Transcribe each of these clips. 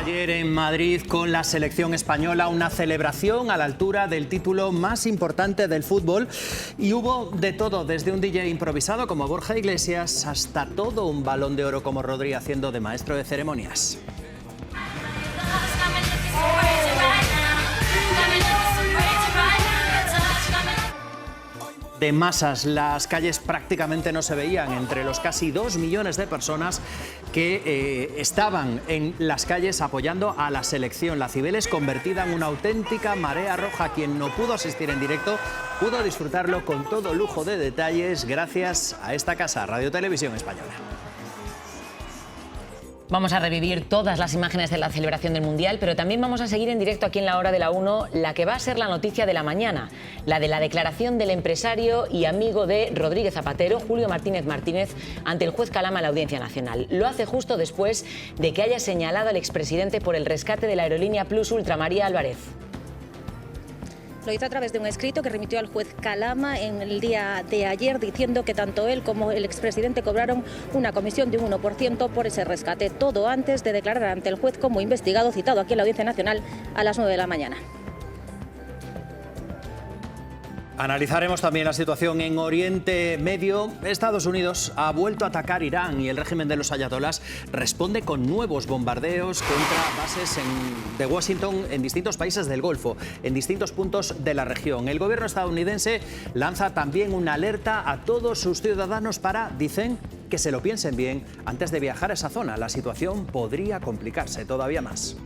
Ayer en Madrid con la selección española, una celebración a la altura del título más importante del fútbol, y hubo de todo, desde un DJ improvisado como Borja Iglesias hasta todo un Balón de Oro como Rodri haciendo de maestro de ceremonias. De masas, las calles prácticamente no se veían entre los casi 2 millones de personas que estaban en las calles apoyando a la selección. La Cibeles convertida en una auténtica marea roja. Quien no pudo asistir en directo pudo disfrutarlo con todo lujo de detalles gracias a esta casa, Radio Televisión Española. Vamos a revivir todas las imágenes de la celebración del Mundial, pero también vamos a seguir en directo aquí en la Hora de la 1 la que va a ser la noticia de la mañana, la de la declaración del empresario y amigo de Rodríguez Zapatero, Julio Martínez Martínez, ante el juez Calama en la Audiencia Nacional. Lo hace justo después de que haya señalado al expresidente por el rescate de la aerolínea Plus Ultra. María Álvarez. Lo hizo a través de un escrito que remitió al juez Calama en el día de ayer, diciendo que tanto él como el expresidente cobraron una comisión de un 1% por ese rescate. Todo antes de declarar ante el juez como investigado, citado aquí en la Audiencia Nacional a las 9 de la mañana. Analizaremos también la situación en Oriente Medio. Estados Unidos ha vuelto a atacar Irán y el régimen de los ayatolás responde con nuevos bombardeos contra bases de Washington en distintos países del Golfo, en distintos puntos de la región. El gobierno estadounidense lanza también una alerta a todos sus ciudadanos para, dicen, que se lo piensen bien antes de viajar a esa zona. La situación podría complicarse todavía más.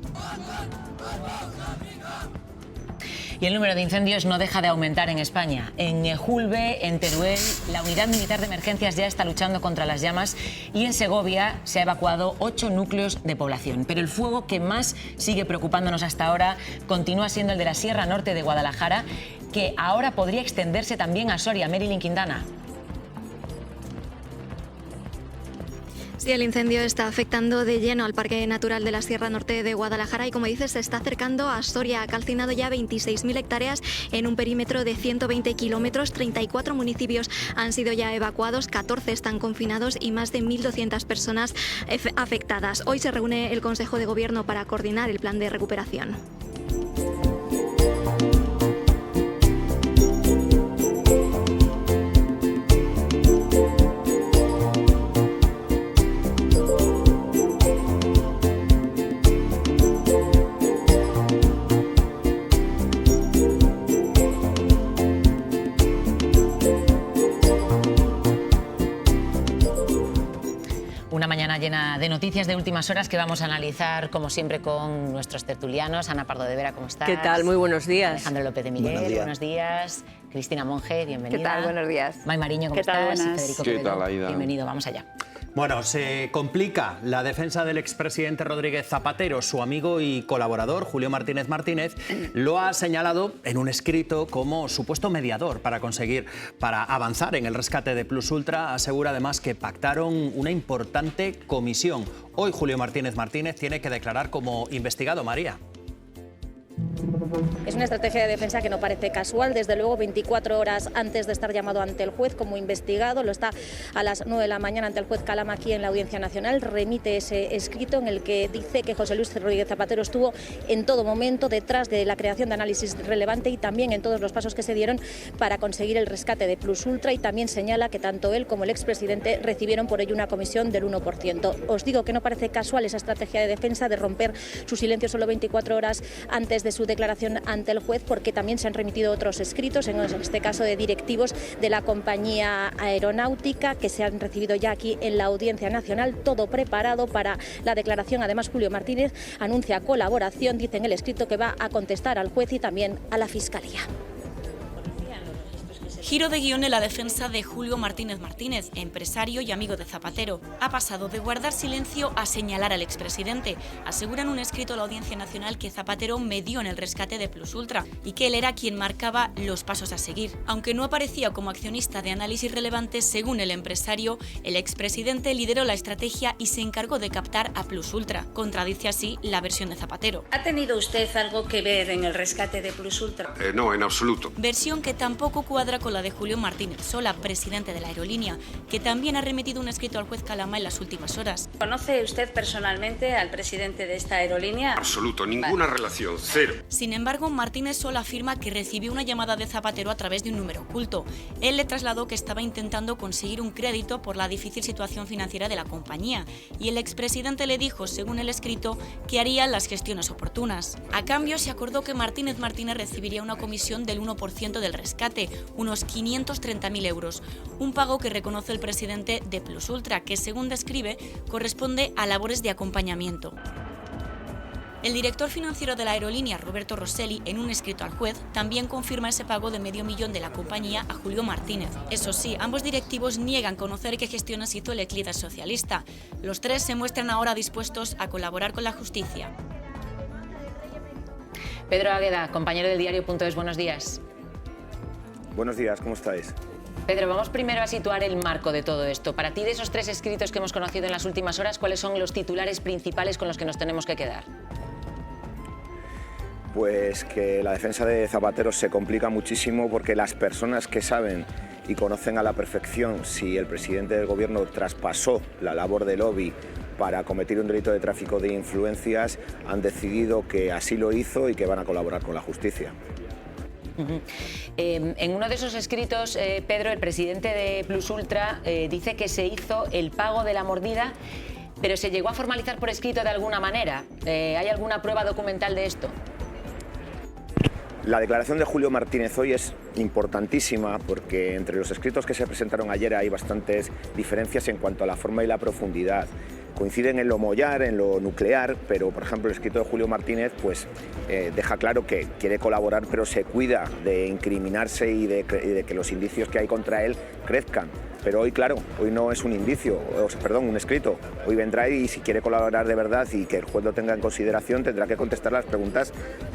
Y el número de incendios no deja de aumentar en España. En Ejulbe, en Teruel, la Unidad Militar de Emergencias ya está luchando contra las llamas, y en Segovia se ha evacuado 8 núcleos de población. Pero el fuego que más sigue preocupándonos hasta ahora continúa siendo el de la Sierra Norte de Guadalajara, que ahora podría extenderse también a Soria. Marilyn Quintana. Sí, el incendio está afectando de lleno al Parque Natural de la Sierra Norte de Guadalajara y, como dices, se está acercando a Soria. Ha calcinado ya 26.000 hectáreas en un perímetro de 120 kilómetros. 34 municipios han sido ya evacuados, 14 están confinados y más de 1.200 personas afectadas. Hoy se reúne el Consejo de Gobierno para coordinar el plan de recuperación. Una mañana llena de noticias de últimas horas que vamos a analizar, como siempre, con nuestros tertulianos. Ana Pardo de Vera, ¿cómo estás? ¿Qué tal? Muy buenos días. Alejandro López de Miguel, buenos días. Cristina Monge, bienvenida. ¿Qué tal? Buenos días. May Mariño, ¿cómo estás? Buenas. Federico ¿Qué Quevedo, tal, Aida? bienvenido, vamos allá. Bueno, se complica la defensa del expresidente Rodríguez Zapatero. Su amigo y colaborador, Julio Martínez Martínez, lo ha señalado en un escrito como supuesto mediador para avanzar en el rescate de Plus Ultra. Asegura además que pactaron una importante comisión. Hoy Julio Martínez Martínez tiene que declarar como investigado. María. Es una estrategia de defensa que no parece casual. Desde luego, 24 horas antes de estar llamado ante el juez como investigado, lo está a las 9 de la mañana ante el juez Calama aquí en la Audiencia Nacional, remite ese escrito en el que dice que José Luis Rodríguez Zapatero estuvo en todo momento detrás de la creación de análisis relevante y también en todos los pasos que se dieron para conseguir el rescate de Plus Ultra, y también señala que tanto él como el expresidente recibieron por ello una comisión del 1%. Os digo que no parece casual esa estrategia de defensa de romper su silencio solo 24 horas antes de su declaración ante el juez, porque también se han remitido otros escritos, en este caso de directivos de la compañía aeronáutica, que se han recibido ya aquí en la Audiencia Nacional, todo preparado para la declaración. Además, Julio Martínez anuncia colaboración, dice en el escrito que va a contestar al juez y también a la Fiscalía. Giro de guión en la defensa de Julio Martínez Martínez, empresario y amigo de Zapatero. Ha pasado de guardar silencio a señalar al expresidente. Asegura en un escrito a la Audiencia Nacional que Zapatero medió en el rescate de Plus Ultra y que él era quien marcaba los pasos a seguir. Aunque no aparecía como accionista de análisis relevantes, según el empresario, el expresidente lideró la estrategia y se encargó de captar a Plus Ultra. Contradice así la versión de Zapatero. ¿Ha tenido usted algo que ver en el rescate de Plus Ultra? No, en absoluto. Versión que tampoco cuadra con la de Julio Martínez Sola, presidente de la aerolínea, que también ha remitido un escrito al juez Calama en las últimas horas. ¿Conoce usted personalmente al presidente de esta aerolínea? Absoluto, ninguna relación, cero. Sin embargo, Martínez Sola afirma que recibió una llamada de Zapatero a través de un número oculto. Él le trasladó que estaba intentando conseguir un crédito por la difícil situación financiera de la compañía y el expresidente le dijo, según el escrito, que haría las gestiones oportunas. A cambio, se acordó que Martínez recibiría una comisión del 1% del rescate, unos 530.000 euros, un pago que reconoce el presidente de Plus Ultra, que según describe, corresponde a labores de acompañamiento. El director financiero de la aerolínea, Roberto Rosselli, en un escrito al juez, también confirma ese pago de $500.000 de la compañía a Julio Martínez. Eso sí, ambos directivos niegan conocer qué gestiones hizo el ex líder socialista. Los tres se muestran ahora dispuestos a colaborar con la justicia. Pedro Águeda, compañero del diario.es, buenos días. Buenos días, ¿cómo estáis? Pedro, vamos primero a situar el marco de todo esto. Para ti, de esos 3 escritos que hemos conocido en las últimas horas, ¿cuáles son los titulares principales con los que nos tenemos que quedar? Pues que la defensa de Zapatero se complica muchísimo porque las personas que saben y conocen a la perfección si el presidente del gobierno traspasó la labor de lobby para cometer un delito de tráfico de influencias han decidido que así lo hizo y que van a colaborar con la justicia. En uno de esos escritos, Pedro, el presidente de Plus Ultra dice que se hizo el pago de la mordida, pero se llegó a formalizar por escrito de alguna manera. ¿Hay alguna prueba documental de esto? La declaración de Julio Martínez hoy es importantísima porque entre los escritos que se presentaron ayer hay bastantes diferencias en cuanto a la forma y la profundidad. Coinciden en lo mollar, en lo nuclear, pero por ejemplo el escrito de Julio Martínez pues, deja claro que quiere colaborar, pero se cuida de incriminarse y de que los indicios que hay contra él crezcan. Pero hoy, claro, hoy no es un indicio, perdón, un escrito. Hoy vendrá y si quiere colaborar de verdad y que el juez lo tenga en consideración, tendrá que contestar las preguntas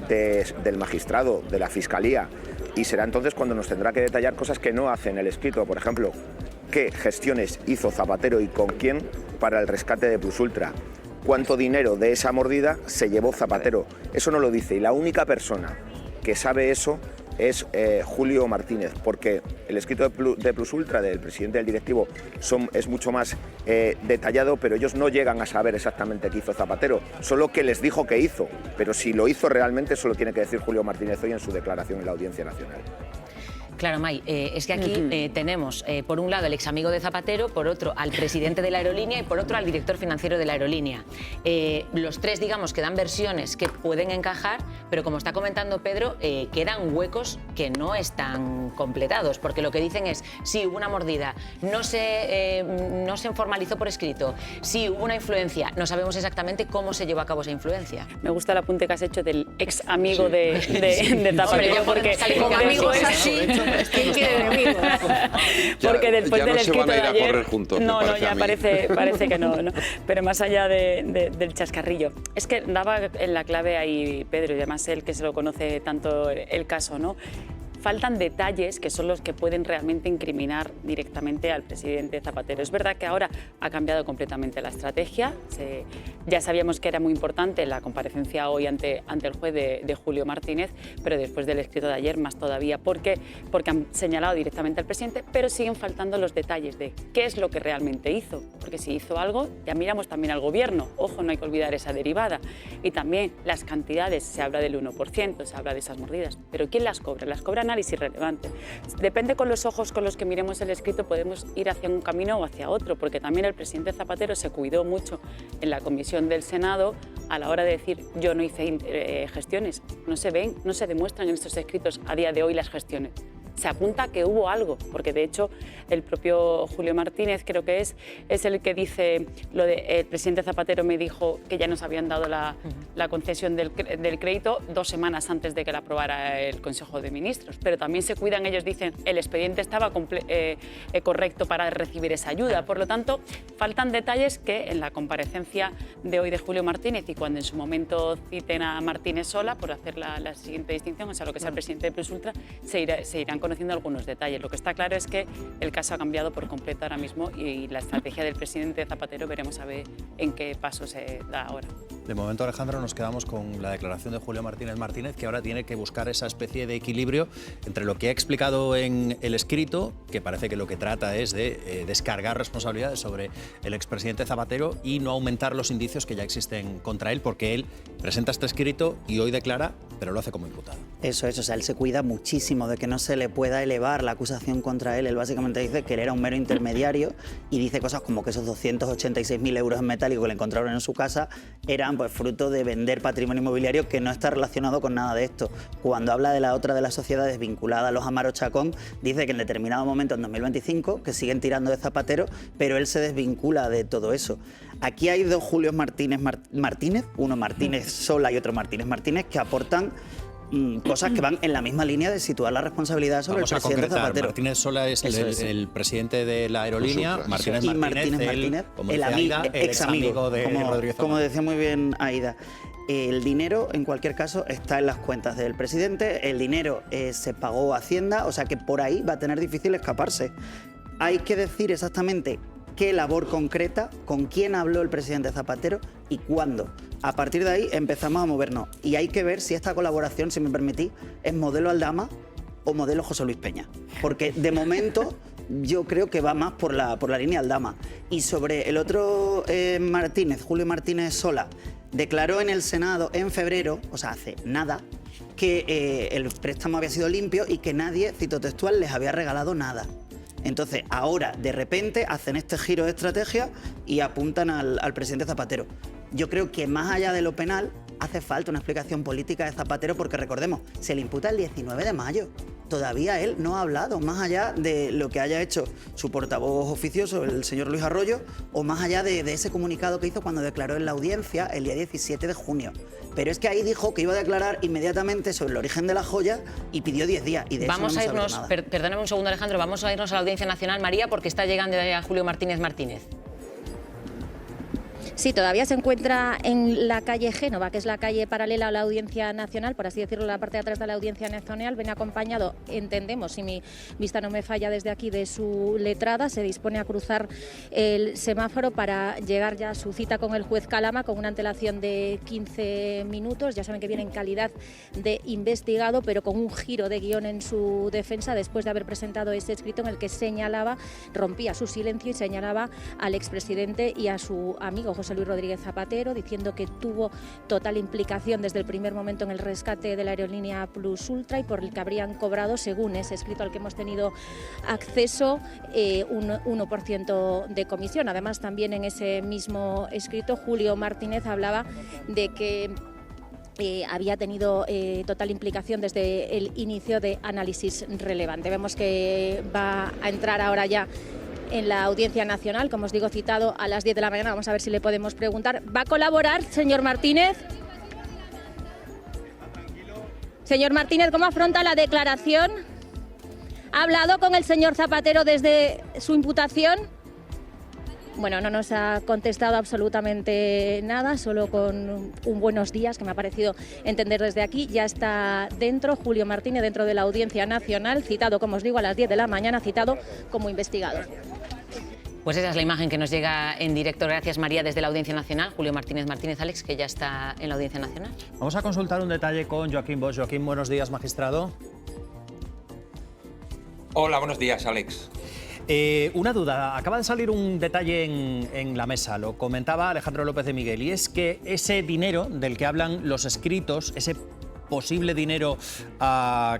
del magistrado, de la fiscalía. Y será entonces cuando nos tendrá que detallar cosas que no hace en el escrito. Por ejemplo, qué gestiones hizo Zapatero y con quién para el rescate de Plus Ultra. Cuánto dinero de esa mordida se llevó Zapatero. Eso no lo dice. Y la única persona que sabe eso es Julio Martínez, porque el escrito de Plus Ultra del presidente del directivo es mucho más detallado, pero ellos no llegan a saber exactamente qué hizo Zapatero, solo que les dijo que hizo, pero si lo hizo realmente solo tiene que decir Julio Martínez hoy en su declaración en la Audiencia Nacional. Claro, May, es que aquí tenemos, por un lado, el ex amigo de Zapatero, por otro, al presidente de la aerolínea y por otro, al director financiero de la aerolínea. Los tres, digamos, que dan versiones que pueden encajar, pero como está comentando Pedro, quedan huecos que no están completados, porque lo que dicen es, sí, hubo una mordida, no se formalizó por escrito, sí, hubo una influencia, no sabemos exactamente cómo se llevó a cabo esa influencia. Me gusta el apunte que has hecho del ex amigo de Zapatero, porque como amigo es así. ¿Quién quiere enemigos? Porque después del escrito de ayer... correr juntos, no, ya parece que no. Pero más allá del chascarrillo. Es que daba en la clave ahí Pedro, y además él que se lo conoce tanto el caso, ¿no? Faltan detalles que son los que pueden realmente incriminar directamente al presidente Zapatero. Es verdad que ahora ha cambiado completamente la estrategia. Ya sabíamos que era muy importante la comparecencia hoy ante el juez de Julio Martínez, pero después del escrito de ayer más todavía, porque han señalado directamente al presidente, pero siguen faltando los detalles de qué es lo que realmente hizo. Porque si hizo algo, ya miramos también al gobierno. Ojo, no hay que olvidar esa derivada. Y también las cantidades, se habla del 1%, se habla de esas mordidas. Pero ¿quién las cobra? Las cobra análisis relevante. Depende con los ojos con los que miremos el escrito, podemos ir hacia un camino o hacia otro, porque también el presidente Zapatero se cuidó mucho en la comisión del Senado a la hora de decir yo no hice gestiones. No se ven, no se demuestran en estos escritos a día de hoy las gestiones. Se apunta que hubo algo, porque de hecho el propio Julio Martínez creo que es el que dice lo de el presidente Zapatero me dijo que ya nos habían dado la concesión del crédito 2 semanas antes de que la aprobara el Consejo de Ministros, pero también se cuidan, ellos dicen el expediente estaba correcto para recibir esa ayuda, por lo tanto faltan detalles que en la comparecencia de hoy de Julio Martínez y cuando en su momento citen a Martínez Sola por hacer la siguiente distinción, o sea lo que es el presidente de Plus Ultra, se irán conociendo algunos detalles. Lo que está claro es que el caso ha cambiado por completo ahora mismo y la estrategia del presidente Zapatero veremos a ver en qué paso se da ahora. De momento, Alejandro, nos quedamos con la declaración de Julio Martínez Martínez, que ahora tiene que buscar esa especie de equilibrio entre lo que ha explicado en el escrito, que parece que lo que trata es de descargar responsabilidades sobre el expresidente Zapatero y no aumentar los indicios que ya existen contra él, porque él presenta este escrito y hoy declara, pero lo hace como imputado. Eso es, o sea, él se cuida muchísimo de que no se le pueda elevar la acusación contra él. Él básicamente dice que él era un mero intermediario y dice cosas como que esos 286.000 euros en metálico que le encontraron en su casa eran pues fruto de vender patrimonio inmobiliario que no está relacionado con nada de esto. Cuando habla de la otra de las sociedades vinculada a los Amaro Chacón, dice que en determinado momento, en 2025, que siguen tirando de Zapatero, pero él se desvincula de todo eso. Aquí hay dos Julios Martínez, uno Martínez Sola y otro Martínez Martínez, que aportan cosas que van en la misma línea de situar la responsabilidad sobre el presidente Zapatero. Martínez Sola es el presidente de la aerolínea, Martínez Martínez, el ex amigo de Rodríguez Zapatero. Como decía muy bien Aida. El dinero, en cualquier caso, está en las cuentas del presidente, el dinero se pagó a Hacienda, o sea que por ahí va a tener difícil escaparse. Hay que decir exactamente qué labor concreta, con quién habló el presidente Zapatero y cuándo. A partir de ahí empezamos a movernos y hay que ver si esta colaboración, si me permitís, es modelo Aldama o modelo José Luis Peña. Porque de momento yo creo que va más por la línea Aldama. Y sobre el otro Martínez, Julio Martínez Sola, declaró en el Senado en febrero, o sea, hace nada, que el préstamo había sido limpio y que nadie, cito textual, les había regalado nada. Entonces, ahora, de repente, hacen este giro de estrategia y apuntan al presidente Zapatero. Yo creo que más allá de lo penal, hace falta una explicación política de Zapatero, porque recordemos, se le imputa el 19 de mayo. Todavía él no ha hablado, más allá de lo que haya hecho su portavoz oficioso, el señor Luis Arroyo, o más allá de ese comunicado que hizo cuando declaró en la audiencia el día 17 de junio. Pero es que ahí dijo que iba a declarar inmediatamente sobre el origen de la joya y pidió 10 días. Y de vamos eso no a irnos, nada. Perdóname un segundo, Alejandro, vamos a irnos a la Audiencia Nacional, María, porque está llegando ya Julio Martínez Martínez. Sí, todavía se encuentra en la calle Génova, que es la calle paralela a la Audiencia Nacional, por así decirlo, la parte de atrás de la Audiencia Nacional. Viene acompañado, entendemos, si mi vista no me falla desde aquí, de su letrada. Se dispone a cruzar el semáforo para llegar ya a su cita con el juez Calama, con una antelación de 15 minutos. Ya saben que viene en calidad de investigado, pero con un giro de guión en su defensa, después de haber presentado ese escrito en el que señalaba, rompía su silencio y señalaba al expresidente y a su amigo José Luis Rodríguez Zapatero, diciendo que tuvo total implicación desde el primer momento en el rescate de la aerolínea Plus Ultra y por el que habrían cobrado, según ese escrito al que hemos tenido acceso, un 1% de comisión. Además, también en ese mismo escrito, Julio Martínez hablaba de que había tenido total implicación desde el inicio de Análisis Relevante. Vemos que va a entrar ahora ya en la Audiencia Nacional, como os digo, citado a las 10 de la mañana. Vamos a ver si le podemos preguntar. ¿Va a colaborar, señor Martínez? Señor Martínez, ¿cómo afronta la declaración? ¿Ha hablado con el señor Zapatero desde su imputación? Bueno, no nos ha contestado absolutamente nada, solo con un buenos días, que me ha parecido entender desde aquí. Ya está dentro Julio Martínez, dentro de la Audiencia Nacional, citado, como os digo, a las 10 de la mañana, citado como investigado. Pues esa es la imagen que nos llega en directo. Gracias, María, desde la Audiencia Nacional. Julio Martínez Martínez, Alex, que ya está en la Audiencia Nacional. Vamos a consultar un detalle con Joaquín Bosch. Joaquín, buenos días, magistrado. Hola, buenos días, Alex. Una duda, acaba de salir un detalle en la mesa, lo comentaba Alejandro López de Miguel, y es que ese dinero del que hablan los escritos, ese posible dinero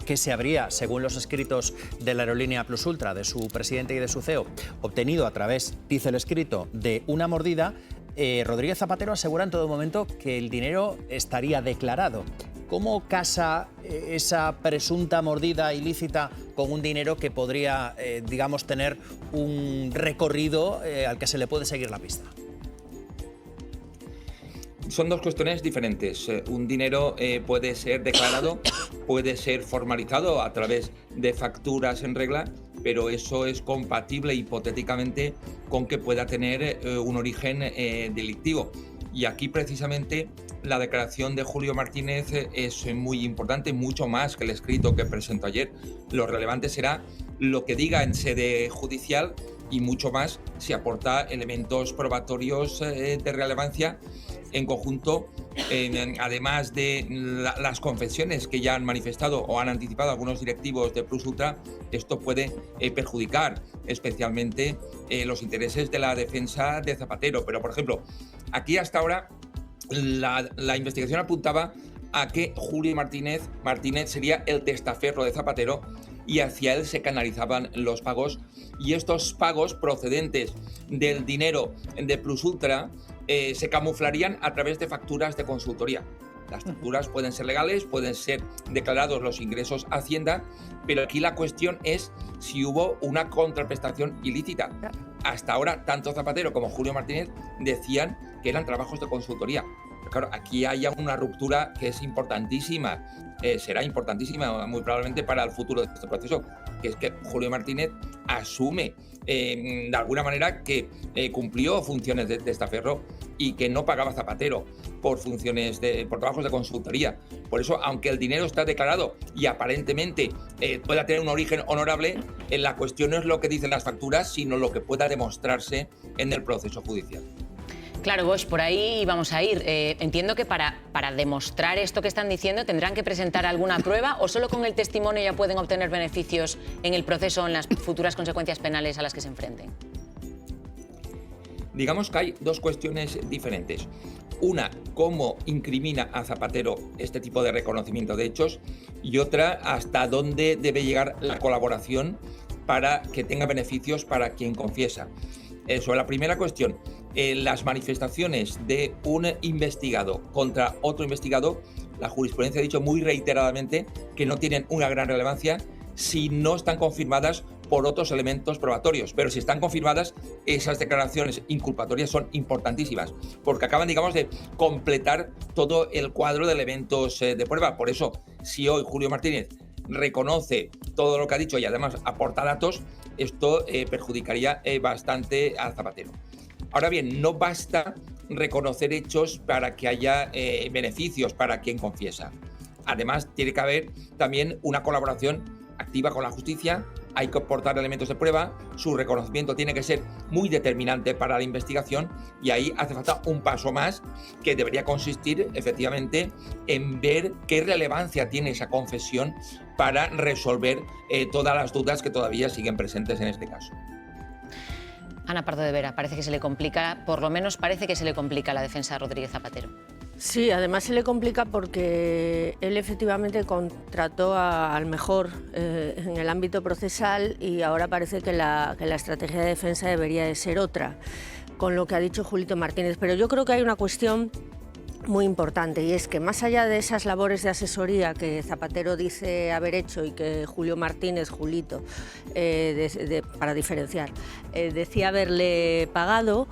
que se habría, según los escritos de la aerolínea Plus Ultra, de su presidente y de su CEO, obtenido a través, dice el escrito, de una mordida, Rodríguez Zapatero asegura en todo momento que el dinero estaría declarado. ¿Cómo casa esa presunta mordida ilícita con un dinero que podría, digamos, tener un recorrido al que se le puede seguir la pista? Son dos cuestiones diferentes. Un dinero puede ser declarado, puede ser formalizado a través de facturas en regla, pero eso es compatible hipotéticamente con que pueda tener un origen delictivo. Y aquí precisamente la declaración de Julio Martínez es muy importante, mucho más que el escrito que presentó ayer. Lo relevante será lo que diga en sede judicial y mucho más si aporta elementos probatorios de relevancia en conjunto, además de las confesiones que ya han manifestado o han anticipado algunos directivos de Plus Ultra. Esto puede perjudicar especialmente los intereses de la defensa de Zapatero. Pero, por ejemplo, aquí hasta ahora la investigación apuntaba a que Julio Martínez sería el testaferro de Zapatero y hacia él se canalizaban los pagos, y estos pagos procedentes del dinero de Plus Ultra se camuflarían a través de facturas de consultoría. Las facturas pueden ser legales, pueden ser declarados los ingresos a Hacienda, pero aquí la cuestión es si hubo una contraprestación ilícita. Hasta ahora, tanto Zapatero como Julio Martínez decían que eran trabajos de consultoría. Pero claro, aquí hay una ruptura que es importantísima, será importantísima muy probablemente para el futuro de este proceso, que es que Julio Martínez asume de alguna manera que cumplió funciones de testaferro y que no pagaba Zapatero por trabajos de consultoría. Por eso, aunque el dinero está declarado y aparentemente pueda tener un origen honorable, la cuestión no es lo que dicen las facturas, sino lo que pueda demostrarse en el proceso judicial. Claro, Bosch, por ahí vamos a ir. Entiendo que para demostrar esto que están diciendo tendrán que presentar alguna prueba, o solo con el testimonio ya pueden obtener beneficios en el proceso o en las futuras consecuencias penales a las que se enfrenten. Digamos que hay dos cuestiones diferentes. Una, cómo incrimina a Zapatero este tipo de reconocimiento de hechos, y otra, hasta dónde debe llegar la colaboración para que tenga beneficios para quien confiesa. Sobre la primera cuestión, las manifestaciones de un investigado contra otro investigado, la jurisprudencia ha dicho muy reiteradamente que no tienen una gran relevancia si no están confirmadas por otros elementos probatorios. Pero si están confirmadas, esas declaraciones inculpatorias son importantísimas, porque acaban, digamos, de completar todo el cuadro de elementos de prueba. Por eso, si hoy Julio Martínez reconoce todo lo que ha dicho y además aporta datos, esto perjudicaría bastante a Zapatero. Ahora bien, no basta reconocer hechos para que haya beneficios para quien confiesa. Además, tiene que haber también una colaboración activa con la justicia, hay que aportar elementos de prueba, su reconocimiento tiene que ser muy determinante para la investigación, y ahí hace falta un paso más que debería consistir efectivamente en ver qué relevancia tiene esa confesión para resolver todas las dudas que todavía siguen presentes en este caso. Ana Pardo de Vera, parece que se le complica, por lo menos parece que se le complica la defensa de Rodríguez Zapatero. Sí, además se le complica porque él efectivamente contrató al mejor en el ámbito procesal, y ahora parece que la estrategia de defensa debería de ser otra, con lo que ha dicho Julito Martínez. Pero yo creo que hay una cuestión muy importante, y es que más allá de esas labores de asesoría que Zapatero dice haber hecho y que Julio Martínez, Julito, para diferenciar, decía haberle pagado,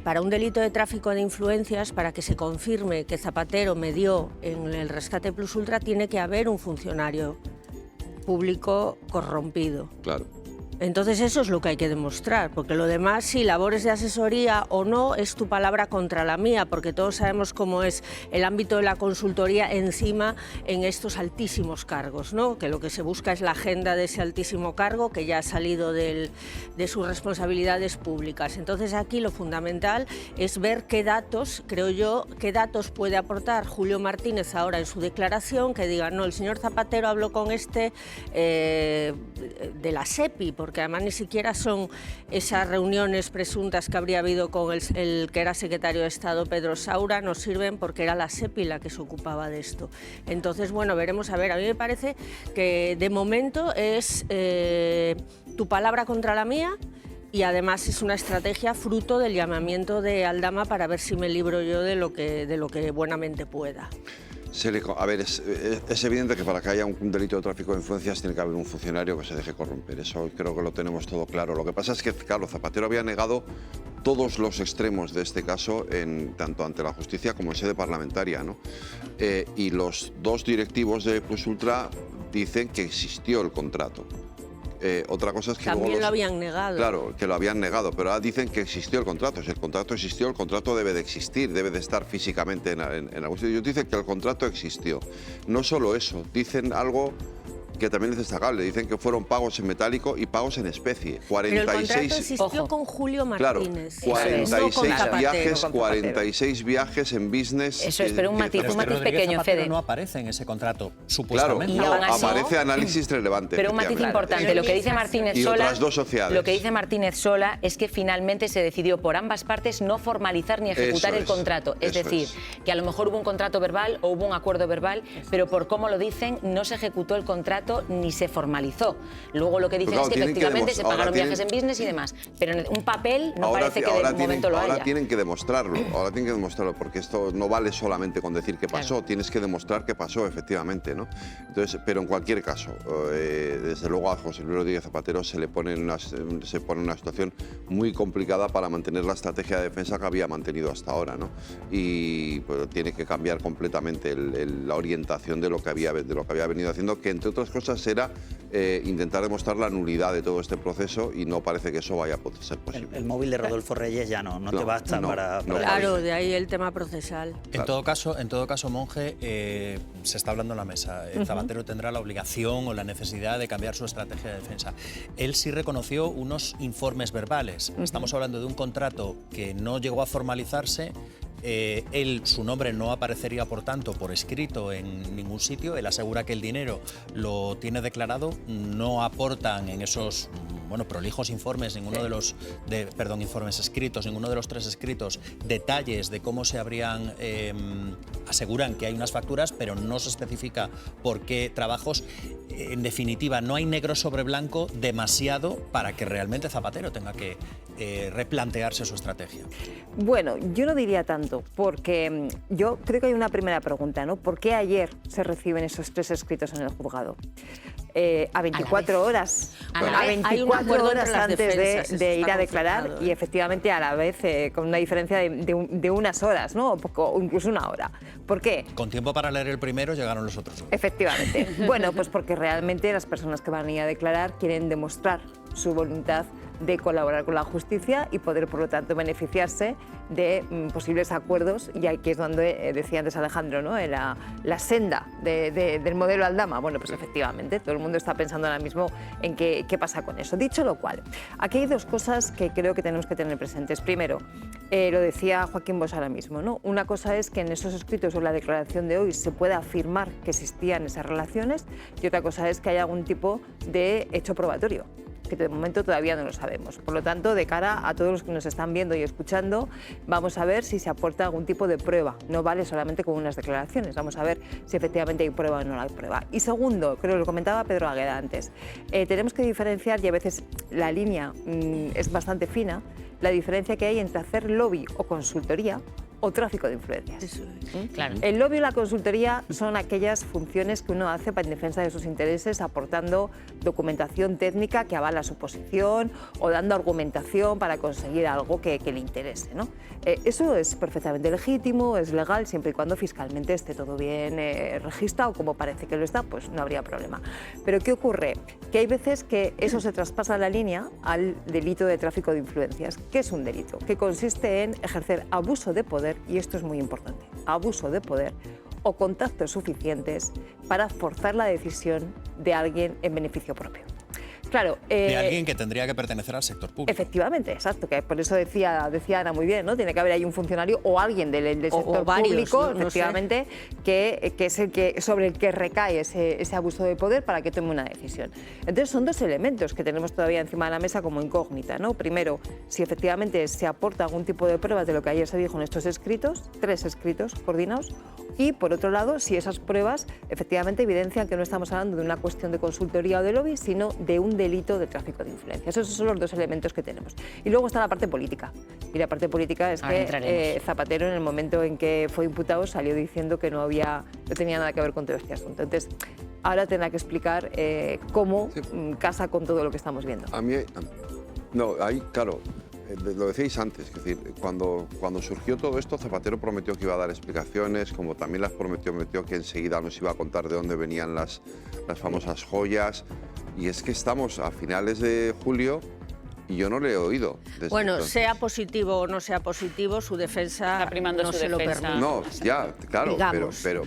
para un delito de tráfico de influencias, para que se confirme que Zapatero medió en el rescate Plus Ultra, tiene que haber un funcionario público corrompido. Claro. Entonces eso es lo que hay que demostrar, porque lo demás, si labores de asesoría o no, es tu palabra contra la mía, porque todos sabemos cómo es el ámbito de la consultoría encima en estos altísimos cargos, ¿no? Que lo que se busca es la agenda de ese altísimo cargo que ya ha salido de sus responsabilidades públicas. Entonces aquí lo fundamental es ver qué datos, creo yo, qué datos puede aportar Julio Martínez ahora en su declaración, que diga, no, el señor Zapatero habló con de la SEPI, porque además ni siquiera son esas reuniones presuntas que habría habido con el que era secretario de Estado, Pedro Saura, nos sirven porque era la SEPI la que se ocupaba de esto. Entonces, bueno, veremos a ver. A mí me parece que de momento es tu palabra contra la mía, y además es una estrategia fruto del llamamiento de Aldama para ver si me libro yo de lo que buenamente pueda. A ver, es evidente que para que haya un delito de tráfico de influencias tiene que haber un funcionario que se deje corromper. Eso creo que lo tenemos todo claro. Lo que pasa es que, claro, Zapatero había negado todos los extremos de este caso, tanto ante la justicia como en sede parlamentaria, ¿no? Y los dos directivos de Plus Ultra dicen que existió el contrato. Otra cosa es que también luego lo habían negado. Claro, que lo habían negado, pero ahora dicen que existió el contrato. Si el contrato existió, el contrato debe de existir, debe de estar físicamente en algún sitio. Ellos dicen que el contrato existió. No solo eso, dicen algo que también es destacable. Dicen que fueron pagos en metálico y pagos en especie. 46... Pero el contrato existió con Julio Martínez. Claro, 46 no viajes, 46 viajes en business. Eso es, pero un matiz pequeño, Fede. No aparece en ese contrato, supuestamente. Claro, aparece análisis relevante. Pero un matiz importante, lo que dice Martínez y Sola, otras 2 sociedades. Lo que dice Martínez Sola es que finalmente se decidió por ambas partes no formalizar ni ejecutar el contrato. Es decir, que a lo mejor hubo un contrato verbal o hubo un acuerdo verbal, pero por cómo lo dicen, no se ejecutó el contrato ni se formalizó. Luego lo que dicen es que efectivamente se pagaron viajes en business y demás, pero en un papel no parece que de momento lo haya. Ahora tienen que demostrarlo, porque esto no vale solamente con decir que pasó, tienes que demostrar que pasó efectivamente, ¿no? Entonces, pero en cualquier caso, desde luego a José Luis Rodríguez Zapatero se pone en una situación muy complicada para mantener la estrategia de defensa que había mantenido hasta ahora, ¿no? Y pues, tiene que cambiar completamente la orientación de lo que había venido haciendo, que entre otras cosas era intentar demostrar la nulidad de todo este proceso, y no parece que eso vaya a poder ser posible. El móvil de Rodolfo Reyes ya no te basta para... Claro, de ahí el tema procesal. En todo caso, Monge, se está hablando en la mesa. Zapatero tendrá la obligación o la necesidad de cambiar su estrategia de defensa. Él sí reconoció unos informes verbales. Estamos hablando de un contrato que no llegó a formalizarse. Su nombre no aparecería, por tanto, por escrito en ningún sitio. Él asegura que el dinero lo tiene declarado. No aportan en esos prolijos informes, informes escritos, ninguno de los 3 escritos, detalles de cómo se habrían... aseguran que hay unas facturas, pero no se especifica por qué trabajos. En definitiva, no hay negro sobre blanco demasiado para que realmente Zapatero tenga que replantearse su estrategia. Bueno, yo no diría tanto, porque yo creo que hay una primera pregunta, ¿no? ¿Por qué ayer se reciben esos 3 escritos en el juzgado? A 24 horas, a 24 horas antes de ir a declarar, y efectivamente a la vez con una diferencia de unas horas, ¿no? O incluso una hora. ¿Por qué? Con tiempo para leer el primero llegaron los otros 2. Efectivamente. Bueno, pues porque realmente las personas que van a ir a declarar quieren demostrar su voluntad de colaborar con la justicia y poder, por lo tanto, beneficiarse de posibles acuerdos. Y aquí es donde decía antes Alejandro, ¿no? La senda del modelo Aldama. Bueno, pues efectivamente, todo el mundo está pensando ahora mismo en qué pasa con eso. Dicho lo cual, aquí hay 2 cosas que creo que tenemos que tener presentes. Primero, lo decía Joaquín Bosch ahora mismo, ¿no? Una cosa es que en esos escritos o en la declaración de hoy se pueda afirmar que existían esas relaciones, y otra cosa es que haya algún tipo de hecho probatorio, que de momento todavía no lo sabemos. Por lo tanto, de cara a todos los que nos están viendo y escuchando, vamos a ver si se aporta algún tipo de prueba. No vale solamente con unas declaraciones, vamos a ver si efectivamente hay prueba o no hay prueba. Y segundo, creo que lo comentaba Pedro Agueda antes, tenemos que diferenciar, y a veces la línea es bastante fina, la diferencia que hay entre hacer lobby o consultoría o tráfico de influencias. Claro. El lobby y la consultoría son aquellas funciones que uno hace en defensa de sus intereses, aportando documentación técnica que avala su posición o dando argumentación para conseguir algo que le interese, ¿no? Eso es perfectamente legítimo, es legal, siempre y cuando fiscalmente esté todo bien registrado, como parece que lo está, pues no habría problema. Pero ¿qué ocurre? Que hay veces que eso se traspasa la línea al delito de tráfico de influencias. ¿Qué es un delito? Que consiste en ejercer abuso de poder, y esto es muy importante, abuso de poder o contactos suficientes para forzar la decisión de alguien en beneficio propio. Claro, de alguien que tendría que pertenecer al sector público. Efectivamente, exacto, que por eso decía Ana muy bien, ¿no? Tiene que haber ahí un funcionario o alguien del sector público, efectivamente, que es el sobre el que recae ese abuso de poder para que tome una decisión. Entonces son 2 elementos que tenemos todavía encima de la mesa como incógnita, ¿no? Primero, si efectivamente se aporta algún tipo de pruebas de lo que ayer se dijo en estos escritos, 3 escritos coordinados, y por otro lado, si esas pruebas efectivamente evidencian que no estamos hablando de una cuestión de consultoría o de lobby, sino de un delito de tráfico de influencias. Esos son los 2 elementos que tenemos. Y luego está la parte política. Y la parte política es que Zapatero, en el momento en que fue imputado, salió diciendo que no tenía nada que ver con todo este asunto. Entonces, ahora tendrá que explicar cómo casa con todo lo que estamos viendo. Claro, lo decíais antes, es decir, cuando surgió todo esto, Zapatero prometió que iba a dar explicaciones, como también las prometió que enseguida nos iba a contar de dónde venían las famosas joyas. y es que estamos a finales de julio y yo no le he oído. Bueno, entonces. sea positivo o no sea positivo, su defensa no se lo permite. No, ya, claro, Digamos, pero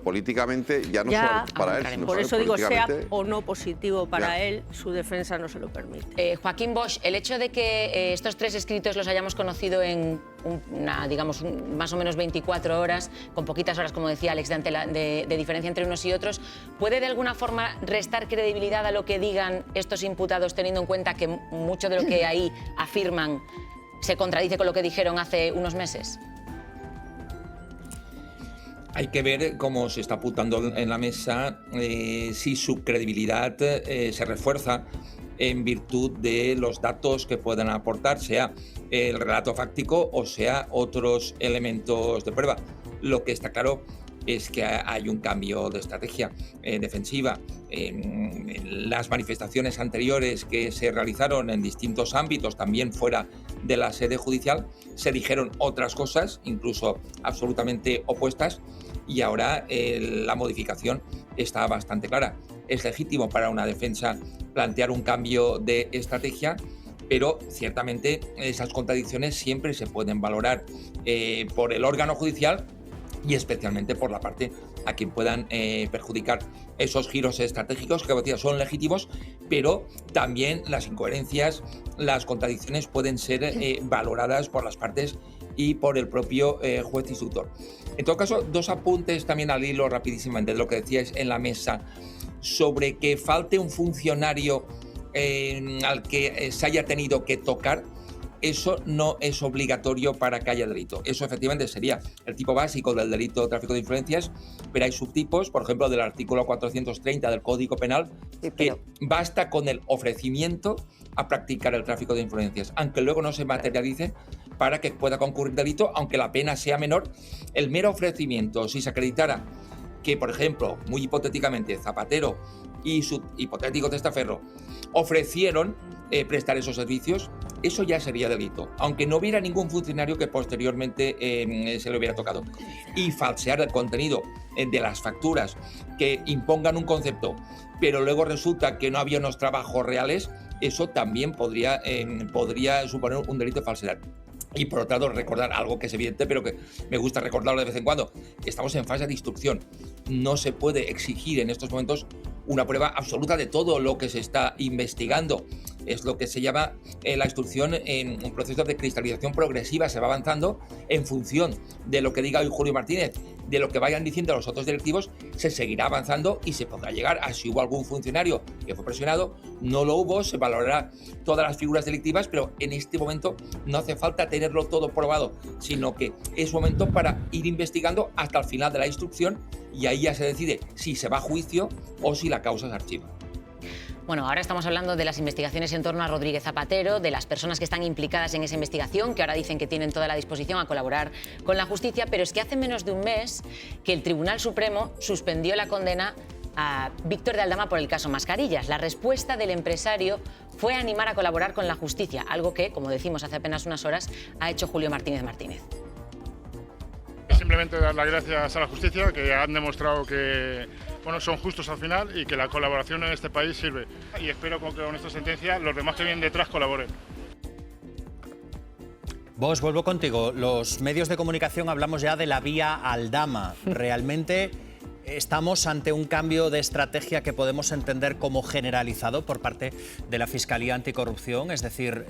políticamente ya no solamente para él, sino por eso digo, sea políticamente- o no positivo para él, su defensa no se lo permite. Joaquín Bosch, el hecho de que estos 3 escritos los hayamos conocido en más o menos 24 horas, con poquitas horas, como decía Alex, de diferencia entre unos y otros, ¿puede de alguna forma restar credibilidad a lo que digan estos imputados, teniendo en cuenta que mucho de lo que ahí afirman se contradice con lo que dijeron hace unos meses? Hay que ver cómo se está apuntando en la mesa, si su credibilidad se refuerza en virtud de los datos que puedan aportar, sea el relato fáctico o sea otros elementos de prueba. Lo que está claro es que hay un cambio de estrategia defensiva. En las manifestaciones anteriores que se realizaron en distintos ámbitos, también fuera de la sede judicial, se dijeron otras cosas, incluso absolutamente opuestas, y ahora la modificación está bastante clara. Es legítimo para una defensa plantear un cambio de estrategia, pero ciertamente esas contradicciones siempre se pueden valorar por el órgano judicial y especialmente por la parte a quien puedan perjudicar. Esos giros estratégicos que, como decía, son legítimos, pero también las incoherencias, las contradicciones pueden ser valoradas por las partes y por el propio juez instructor. En todo caso, 2 apuntes también al hilo rapidísimamente de lo que decíais en la mesa sobre que falte un funcionario al que se haya tenido que tocar. Eso no es obligatorio para que haya delito. Eso efectivamente sería el tipo básico del delito de tráfico de influencias, pero hay subtipos, por ejemplo, del artículo 430 del Código Penal, que basta con el ofrecimiento a practicar el tráfico de influencias, aunque luego no se materialice, para que pueda concurrir delito, aunque la pena sea menor. El mero ofrecimiento, si se acreditara que, por ejemplo, muy hipotéticamente, Zapatero y su hipotético testaferro ofrecieron prestar esos servicios, eso ya sería delito, aunque no hubiera ningún funcionario que posteriormente se le hubiera tocado. Y falsear el contenido de las facturas que impongan un concepto, pero luego resulta que no había unos trabajos reales, eso también podría suponer un delito de falsedad. Y por otro lado, recordar algo que es evidente, pero que me gusta recordarlo de vez en cuando. Estamos en fase de instrucción. No se puede exigir en estos momentos una prueba absoluta de todo lo que se está investigando. Es lo que se llama la instrucción en un proceso de cristalización progresiva. Se va avanzando en función de lo que diga hoy Julio Martínez, de lo que vayan diciendo los otros directivos, se seguirá avanzando y se podrá llegar a si hubo algún funcionario que fue presionado, no lo hubo, se valorará todas las figuras delictivas, pero en este momento no hace falta tenerlo todo probado, sino que es momento para ir investigando hasta el final de la instrucción y ahí ya se decide si se va a juicio o si la causa se archiva. Bueno, ahora estamos hablando de las investigaciones en torno a Rodríguez Zapatero, de las personas que están implicadas en esa investigación, que ahora dicen que tienen toda la disposición a colaborar con la justicia, pero es que hace menos de un mes que el Tribunal Supremo suspendió la condena a Víctor de Aldama por el caso Mascarillas. La respuesta del empresario fue animar a colaborar con la justicia, algo que, como decimos hace apenas unas horas, ha hecho Julio Martínez Martínez. Simplemente dar las gracias a la justicia, que han demostrado que son justos al final y que la colaboración en este país sirve. Y espero que con esta sentencia los demás que vienen detrás colaboren. Vos, vuelvo contigo. Los medios de comunicación hablamos ya de la vía Aldama. ¿Realmente estamos ante un cambio de estrategia que podemos entender como generalizado por parte de la Fiscalía Anticorrupción? Es decir,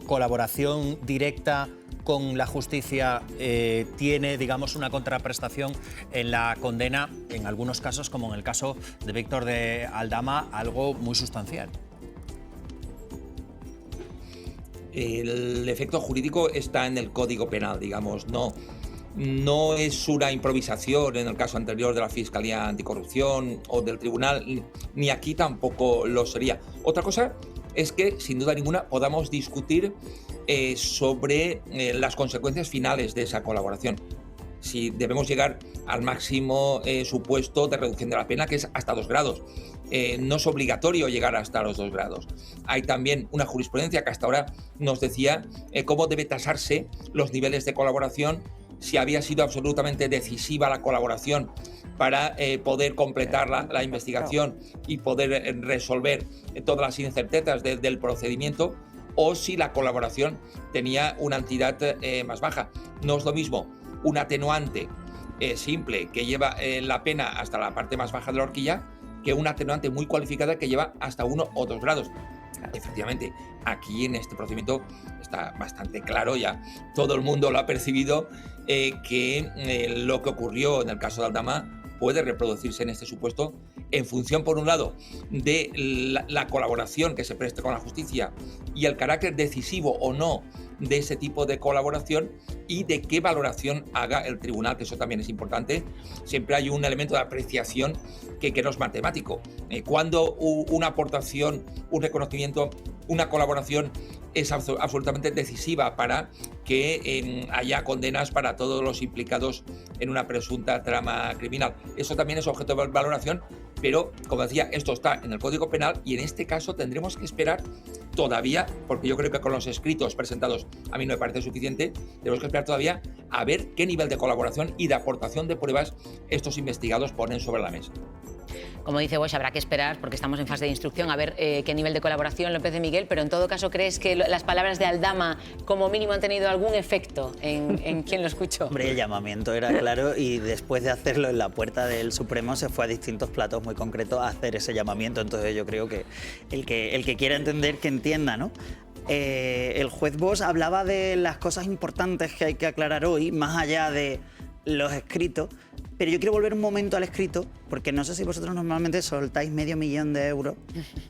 colaboración directa con la justicia tiene, digamos, una contraprestación en la condena, en algunos casos, como en el caso de Víctor de Aldama, algo muy sustancial. El efecto jurídico está en el Código Penal, digamos, no es una improvisación en el caso anterior de la Fiscalía Anticorrupción o del Tribunal, ni aquí tampoco lo sería. Otra cosa es que, sin duda ninguna, podamos discutir sobre las consecuencias finales de esa colaboración. Si debemos llegar al máximo supuesto de reducción de la pena, que es hasta 2 grados. No es obligatorio llegar hasta los 2 grados. Hay también una jurisprudencia que hasta ahora nos decía cómo debe tasarse los niveles de colaboración, si había sido absolutamente decisiva la colaboración para poder completar la investigación y poder resolver todas las incertezas del procedimiento, o si la colaboración tenía una entidad más baja. No es lo mismo un atenuante simple que lleva la pena hasta la parte más baja de la horquilla que una atenuante muy cualificada que lleva hasta 1 o 2 grados. Efectivamente, aquí en este procedimiento está bastante claro, ya todo el mundo lo ha percibido, que lo que ocurrió en el caso de Aldama puede reproducirse en este supuesto en función, por un lado, de la colaboración que se preste con la justicia y el carácter decisivo o no de ese tipo de colaboración, y de qué valoración haga el tribunal, que eso también es importante. Siempre hay un elemento de apreciación que no es matemático. Cuando una aportación, un reconocimiento, una colaboración es absolutamente decisiva para que haya condenas para todos los implicados en una presunta trama criminal. Eso también es objeto de valoración, pero, como decía, esto está en el Código Penal y en este caso tendremos que esperar todavía, porque yo creo que con los escritos presentados a mí no me parece suficiente, tenemos que esperar todavía a ver qué nivel de colaboración y de aportación de pruebas estos investigados ponen sobre la mesa. Como dice Bosch, habrá que esperar, porque estamos en fase de instrucción, a ver qué nivel de colaboración López de Miguel, pero en todo caso, ¿crees que las palabras de Aldama como mínimo han tenido algún efecto en quien lo escuchó? Hombre, el llamamiento era claro, y después de hacerlo en la puerta del Supremo se fue a distintos platos muy concretos a hacer ese llamamiento. Entonces yo creo que el que quiera entender, que entienda, ¿no? El juez Bosch hablaba de las cosas importantes que hay que aclarar hoy, más allá de los escritos. Pero yo quiero volver un momento al escrito, porque no sé si vosotros normalmente soltáis €500.000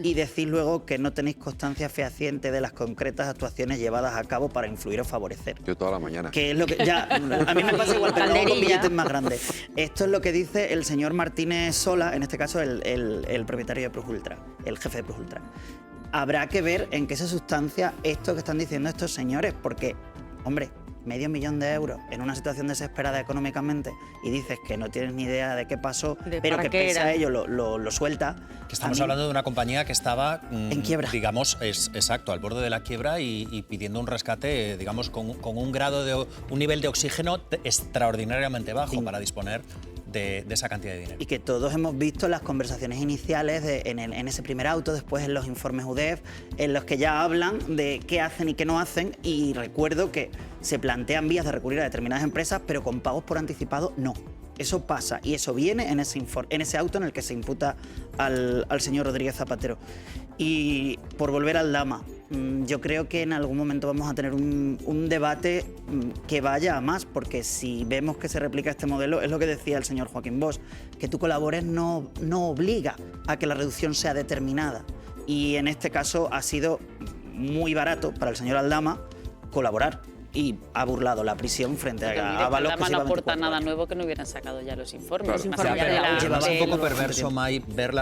y decís luego que no tenéis constancia fehaciente de las concretas actuaciones llevadas a cabo para influir o favorecer. Yo toda la mañana. Que es lo que ya, a mí me pasa igual, pero luego con billetes más grandes. Esto es lo que dice el señor Martínez Sola, en este caso el propietario de Prosultra, el jefe de Prosultra. Habrá que ver en qué se sustancia esto que están diciendo estos señores, porque, hombre, €500.000 en una situación desesperada económicamente, y dices que no tienes ni idea de qué pasó, pero que pese a ello lo suelta. Que estamos hablando de una compañía que estaba en quiebra. Digamos, exacto, al borde de la quiebra y pidiendo un rescate, digamos, con un nivel de oxígeno extraordinariamente bajo para disponer de esa cantidad de dinero. Y que todos hemos visto las conversaciones iniciales en ese primer auto, después en los informes UDEF, en los que ya hablan de qué hacen y qué no hacen, y recuerdo que se plantean vías de recurrir a determinadas empresas, pero con pagos por anticipado no. Eso pasa, y eso viene en ese auto en el que se imputa al señor Rodríguez Zapatero. Y por volver al Aldama, yo creo que en algún momento vamos a tener un debate que vaya a más, porque si vemos que se replica este modelo, es lo que decía el señor Joaquín Bosch, que tú colabores no obliga a que la reducción sea determinada. Y en este caso ha sido muy barato para el señor Aldama colaborar, y ha burlado la prisión frente a Ábalos. Aldama no aporta nada nuevo que no hubieran sacado ya los informes. Claro. Es un poco perverso, May, ver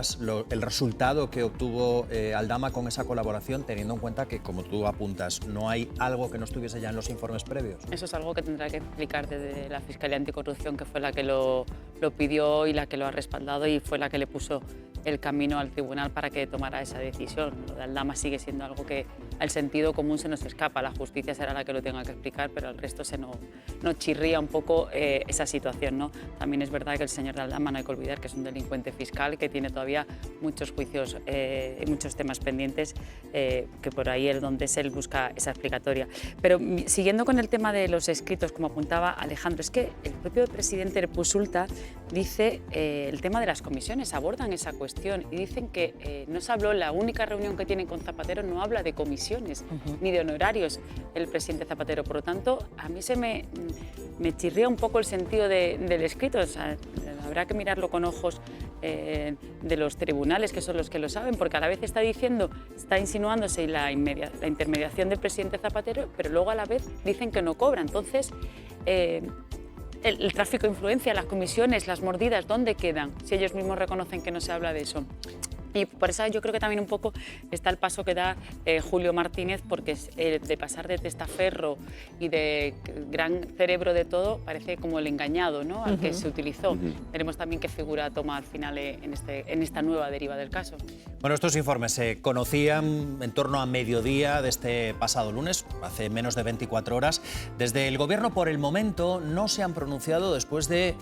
el resultado que obtuvo Aldama con esa colaboración, teniendo en cuenta que, como tú apuntas, no hay algo que no estuviese ya en los informes previos. Eso es algo que tendrá que explicar desde la Fiscalía Anticorrupción, que fue la que lo pidió y la que lo ha respaldado, y fue la que le puso el camino al tribunal para que tomara esa decisión. Lo de Aldama sigue siendo algo que al sentido común se nos escapa. La justicia será la que lo tenga que explicar, pero al resto nos chirría un poco esa situación, ¿no? También es verdad que el señor de Aldama, no hay que olvidar que es un delincuente fiscal, que tiene todavía muchos juicios y muchos temas pendientes, que por ahí es donde él busca esa explicatoria. Pero siguiendo con el tema de los escritos, como apuntaba Alejandro, es que el propio presidente de Prosulta dice el tema de las comisiones, abordan esa cuestión y dicen que no se habló, la única reunión que tienen con Zapatero no habla de comisiones ni de honorarios el presidente Zapatero. Por lo tanto, a mí me chirría un poco el sentido del escrito. O sea, habrá que mirarlo con ojos de los tribunales, que son los que lo saben, porque a la vez está insinuándose la intermediación del presidente Zapatero, pero luego a la vez dicen que no cobra. Entonces, el tráfico de influencia, las comisiones, las mordidas, ¿dónde quedan? Si ellos mismos reconocen que no se habla de eso. Y por eso yo creo que también un poco está el paso que da Julio Martínez, porque de pasar de testaferro y de gran cerebro de todo, parece como el engañado, ¿no?, al que se utilizó. Veremos también qué figura toma al final en esta nueva deriva del caso. Bueno, estos informes se conocían en torno a mediodía de este pasado lunes, hace menos de 24 horas. Desde el Gobierno, por el momento, no se han pronunciado después de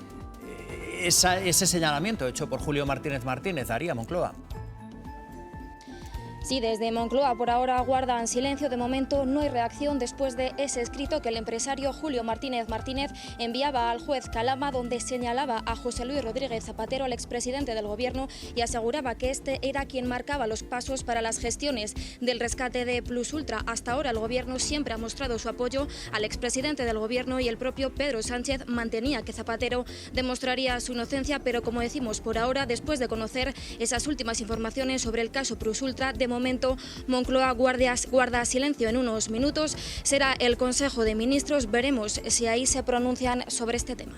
ese señalamiento hecho por Julio Martínez Martínez. Daría, Moncloa. Sí, desde Moncloa por ahora guardan silencio. De momento no hay reacción después de ese escrito que el empresario Julio Martínez Martínez enviaba al juez Calama, donde señalaba a José Luis Rodríguez Zapatero, el expresidente del Gobierno, y aseguraba que este era quien marcaba los pasos para las gestiones del rescate de Plus Ultra. Hasta ahora el Gobierno siempre ha mostrado su apoyo al expresidente del Gobierno y el propio Pedro Sánchez mantenía que Zapatero demostraría su inocencia, pero como decimos, por ahora, después de conocer esas últimas informaciones sobre el caso Plus Ultra, de momento Moncloa guarda silencio. En unos minutos será el Consejo de Ministros, veremos si ahí se pronuncian sobre este tema.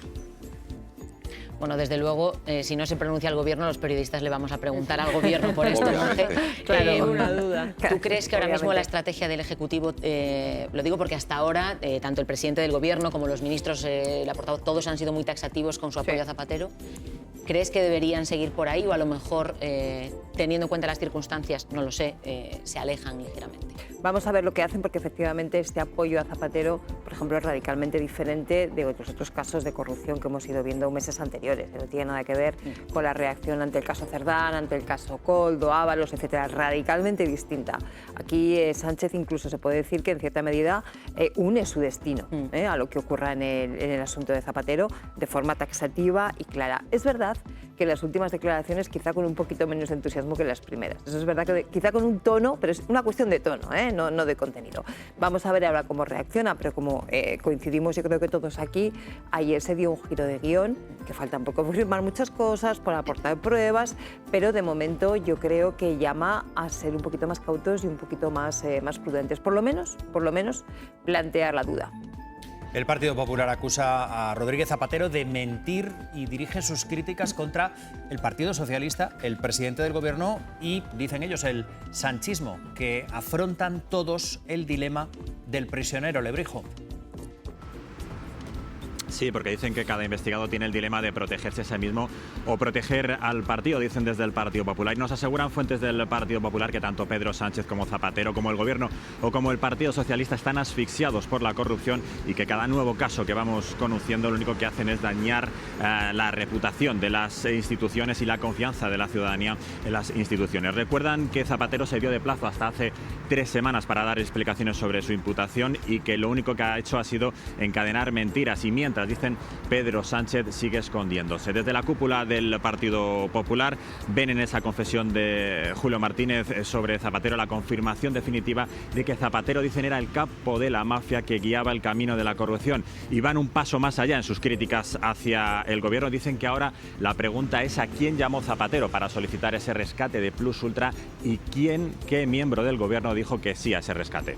Bueno, desde luego, si no se pronuncia el Gobierno, los periodistas le vamos a preguntar al Gobierno por esto, Monge. Claro, una duda. ¿Tú crees que ahora mismo la estrategia del Ejecutivo, lo digo porque hasta ahora, tanto el presidente del Gobierno como los ministros, la portavoz, todos han sido muy taxativos con su apoyo a Zapatero? ¿Crees que deberían seguir por ahí o a lo mejor, teniendo en cuenta las circunstancias, no lo sé, se alejan ligeramente? Vamos a ver lo que hacen, porque efectivamente este apoyo a Zapatero, por ejemplo, es radicalmente diferente de otros casos de corrupción que hemos ido viendo meses anteriores. No tiene nada que ver con la reacción ante el caso Cerdán, ante el caso Koldo, Ábalos, etcétera. Radicalmente distinta. Aquí Sánchez incluso se puede decir que en cierta medida une su destino a lo que ocurra en el asunto de Zapatero de forma taxativa y clara. Es verdad que las últimas declaraciones quizá con un poquito menos de entusiasmo que las primeras. Eso es verdad, que quizá con un tono, pero es una cuestión de tono, no de contenido. Vamos a ver ahora cómo reacciona, pero como coincidimos, yo creo que todos aquí, ayer se dio un giro de guión, que faltan por confirmar muchas cosas, por aportar pruebas, pero de momento yo creo que llama a ser un poquito más cautos y un poquito más prudentes. Por lo menos plantear la duda. El Partido Popular acusa a Rodríguez Zapatero de mentir y dirige sus críticas contra el Partido Socialista, el presidente del Gobierno y, dicen ellos, el sanchismo, que afrontan todos el dilema del prisionero Lebrijo. Sí, porque dicen que cada investigado tiene el dilema de protegerse a sí mismo o proteger al partido, dicen desde el Partido Popular. Y nos aseguran fuentes del Partido Popular que tanto Pedro Sánchez como Zapatero, como el Gobierno o como el Partido Socialista están asfixiados por la corrupción y que cada nuevo caso que vamos conociendo lo único que hacen es dañar la reputación de las instituciones y la confianza de la ciudadanía en las instituciones. Recuerdan que Zapatero se dio de plazo hasta hace 3 semanas para dar explicaciones sobre su imputación y que lo único que ha hecho ha sido encadenar mentiras y mientras, dicen, Pedro Sánchez sigue escondiéndose. Desde la cúpula del Partido Popular ven en esa confesión de Julio Martínez sobre Zapatero la confirmación definitiva de que Zapatero, dicen, era el capo de la mafia que guiaba el camino de la corrupción, y van un paso más allá en sus críticas hacia el Gobierno. Dicen que ahora la pregunta es a quién llamó Zapatero para solicitar ese rescate de Plus Ultra y qué miembro del Gobierno dijo que sí a ese rescate.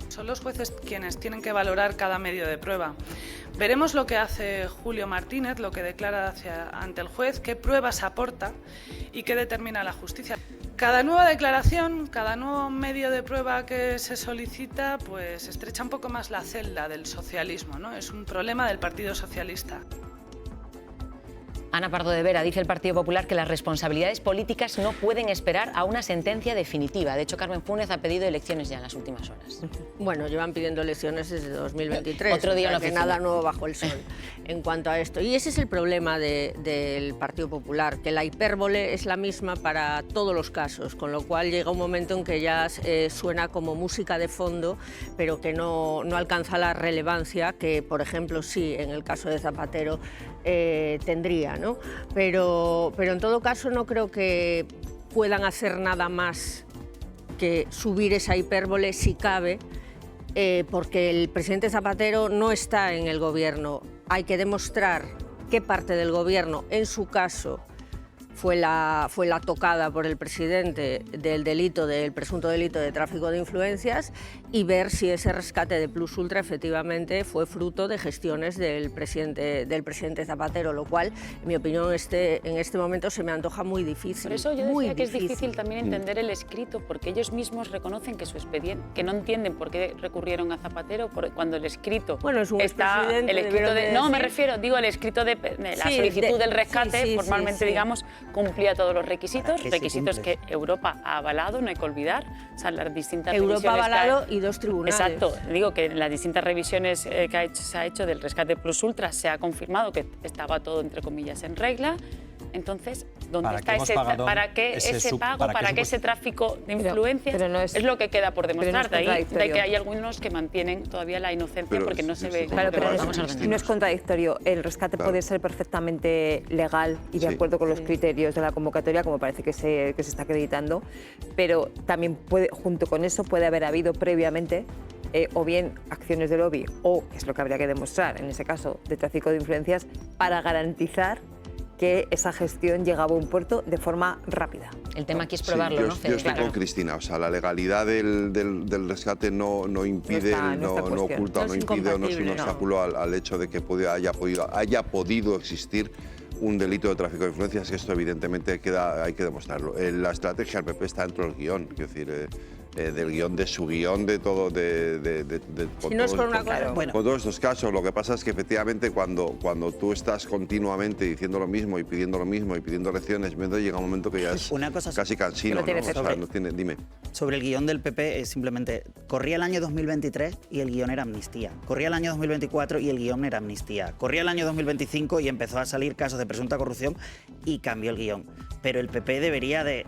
Son los jueces quienes tienen que valorar cada medio de prueba. Veremos lo que hace Julio Martínez, lo que declara ante el juez, qué pruebas aporta y qué determina la justicia. Cada nueva declaración, cada nuevo medio de prueba que se solicita, pues estrecha un poco más la celda del socialismo, ¿no? Es un problema del Partido Socialista. Ana Pardo de Vera, dice el Partido Popular que las responsabilidades políticas no pueden esperar a una sentencia definitiva. De hecho, Carmen Funes ha pedido elecciones ya en las últimas horas. Bueno, llevan pidiendo elecciones desde 2023. Otro día que nada nuevo bajo el sol en cuanto a esto. Y ese es el problema del Partido Popular, que la hipérbole es la misma para todos los casos, con lo cual llega un momento en que ya suena como música de fondo, pero que no alcanza la relevancia que, por ejemplo, sí, en el caso de Zapatero tendría, ¿no? Pero en todo caso no creo que puedan hacer nada más que subir esa hipérbole si cabe, porque el presidente Zapatero no está en el Gobierno. Hay que demostrar qué parte del Gobierno, en su caso, fue la tocada por el presidente del presunto delito de tráfico de influencias, y ver si ese rescate de Plus Ultra efectivamente fue fruto de gestiones del presidente Zapatero, lo cual, en mi opinión, en este momento se me antoja muy difícil. Por eso yo decía que es difícil también entender el escrito, porque ellos mismos reconocen que su expediente, que no entienden por qué recurrieron a Zapatero cuando el escrito es un está, el escrito de, no, me refiero, digo, el escrito de la solicitud del rescate, formalmente, digamos, cumplía todos los requisitos, requisitos que Europa ha avalado, no hay que olvidar, o sea, las distintas Europa ha avalado y 2 tribunales. Exacto, digo que en las distintas revisiones que se ha hecho del rescate Plus Ultra se ha confirmado que estaba todo, entre comillas, en regla. Entonces, ¿dónde está para qué ese pago, para qué ese tráfico de influencias? Pero no es lo que queda por demostrar, de que hay algunos que mantienen todavía la inocencia porque no se ve. Claro, pero no es contradictorio. El rescate puede ser perfectamente legal y de acuerdo con los criterios de la convocatoria, como parece que se está acreditando, pero también puede, junto con eso puede haber habido previamente o bien acciones de lobby o, que es lo que habría que demostrar en ese caso, de tráfico de influencias para garantizar que esa gestión llegaba a un puerto de forma rápida. El tema aquí es probarlo, ¿no? Yo estoy con Cristina, o sea, la legalidad del rescate no impide, no oculta, no impide o no es un obstáculo al hecho de que haya podido existir un delito de tráfico de influencias, que esto evidentemente hay que demostrarlo. La estrategia del PP está dentro del guión, quiero decir, del guión, de su guión, de todo, si no es por una cosa, con todos estos casos. Lo que pasa es que efectivamente cuando tú estás continuamente diciendo lo mismo y pidiendo lo mismo y pidiendo lecciones, llega un momento que ya es casi cansino, ¿no? Dime. Sobre el guión del PP, simplemente corría el año 2023 y el guión era amnistía. Corría el año 2024 y el guión era amnistía. Corría el año 2025 y empezó a salir casos de presunta corrupción y cambió el guión. Pero el PP debería de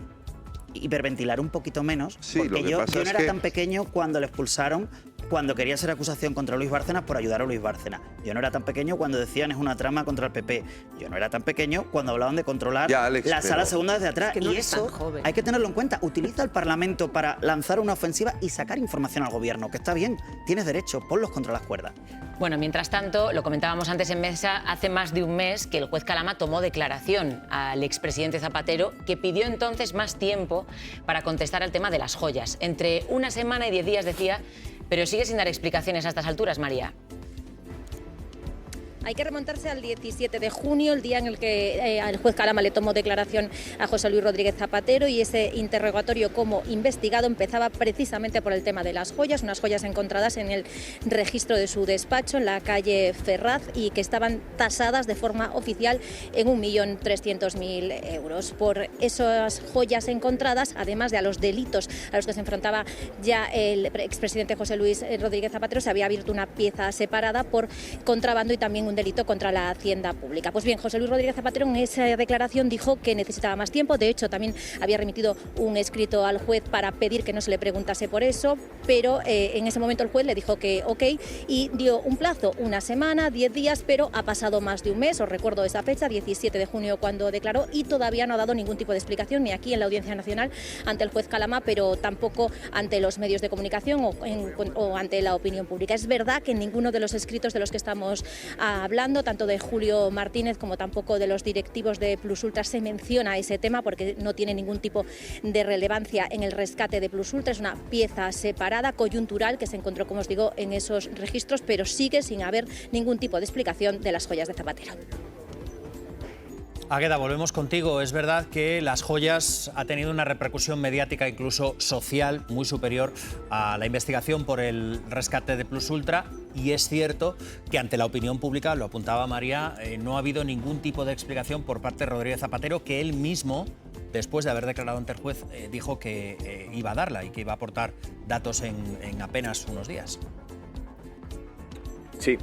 hiperventilar un poquito menos, porque yo no era tan pequeño cuando le expulsaron, cuando quería hacer acusación contra Luis Bárcenas por ayudar a Luis Bárcenas. Yo no era tan pequeño cuando decían es una trama contra el PP. Yo no era tan pequeño cuando hablaban de controlar la sala segunda desde atrás. Y eso hay que tenerlo en cuenta. Utiliza el Parlamento para lanzar una ofensiva y sacar información al gobierno, que está bien, tienes derecho, ponlos contra las cuerdas. Bueno, mientras tanto, lo comentábamos antes en mesa, hace más de un mes que el juez Calama tomó declaración al expresidente Zapatero, que pidió entonces más tiempo para contestar al tema de las joyas. Entre una semana y 10 días decía, pero sigue sin dar explicaciones a estas alturas, María. Hay que remontarse al 17 de junio, el día en el que el juez Calama le tomó declaración a José Luis Rodríguez Zapatero, y ese interrogatorio como investigado empezaba precisamente por el tema de las joyas, unas joyas encontradas en el registro de su despacho en la calle Ferraz y que estaban tasadas de forma oficial en 1.300.000 euros. Por esas joyas encontradas, además de a los delitos a los que se enfrentaba ya el expresidente José Luis Rodríguez Zapatero, se había abierto una pieza separada por contrabando y también un delito contra la hacienda pública. Pues bien, José Luis Rodríguez Zapatero en esa declaración dijo que necesitaba más tiempo. De hecho, también había remitido un escrito al juez para pedir que no se le preguntase por eso, pero en ese momento el juez le dijo que ok y dio un plazo, una semana, 10 días, pero ha pasado más de un mes. Os recuerdo esa fecha, 17 de junio, cuando declaró, y todavía no ha dado ningún tipo de explicación, ni aquí en la Audiencia Nacional ante el juez Calama, pero tampoco ante los medios de comunicación o ante la opinión pública. Es verdad que en ninguno de los escritos de los que estamos hablando, tanto de Julio Martínez como tampoco de los directivos de Plus Ultra, se menciona ese tema porque no tiene ningún tipo de relevancia en el rescate de Plus Ultra. Es una pieza separada, coyuntural, que se encontró, como os digo, en esos registros, pero sigue sin haber ningún tipo de explicación de las joyas de Zapatero. Águeda, volvemos contigo. Es verdad que las joyas ha tenido una repercusión mediática, incluso social, muy superior a la investigación por el rescate de Plus Ultra, y es cierto que ante la opinión pública, lo apuntaba María, no ha habido ningún tipo de explicación por parte de Rodríguez Zapatero, que él mismo, después de haber declarado ante el juez, dijo que iba a darla y que iba a aportar datos en apenas unos días. Sí,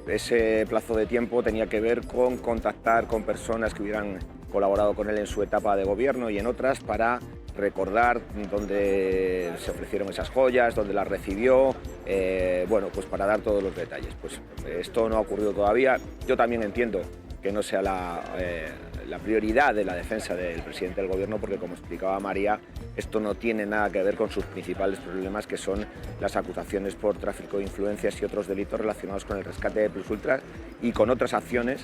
ese plazo de tiempo tenía que ver con contactar con personas que hubieran colaborado con él en su etapa de gobierno y en otras para recordar dónde se ofrecieron esas joyas, dónde las recibió, bueno, pues para dar todos los detalles. Pues esto no ha ocurrido todavía. Yo también entiendo que no sea la prioridad de la defensa del presidente del gobierno, porque, como explicaba María, esto no tiene nada que ver con sus principales problemas, que son las acusaciones por tráfico de influencias y otros delitos relacionados con el rescate de Plus Ultra y con otras acciones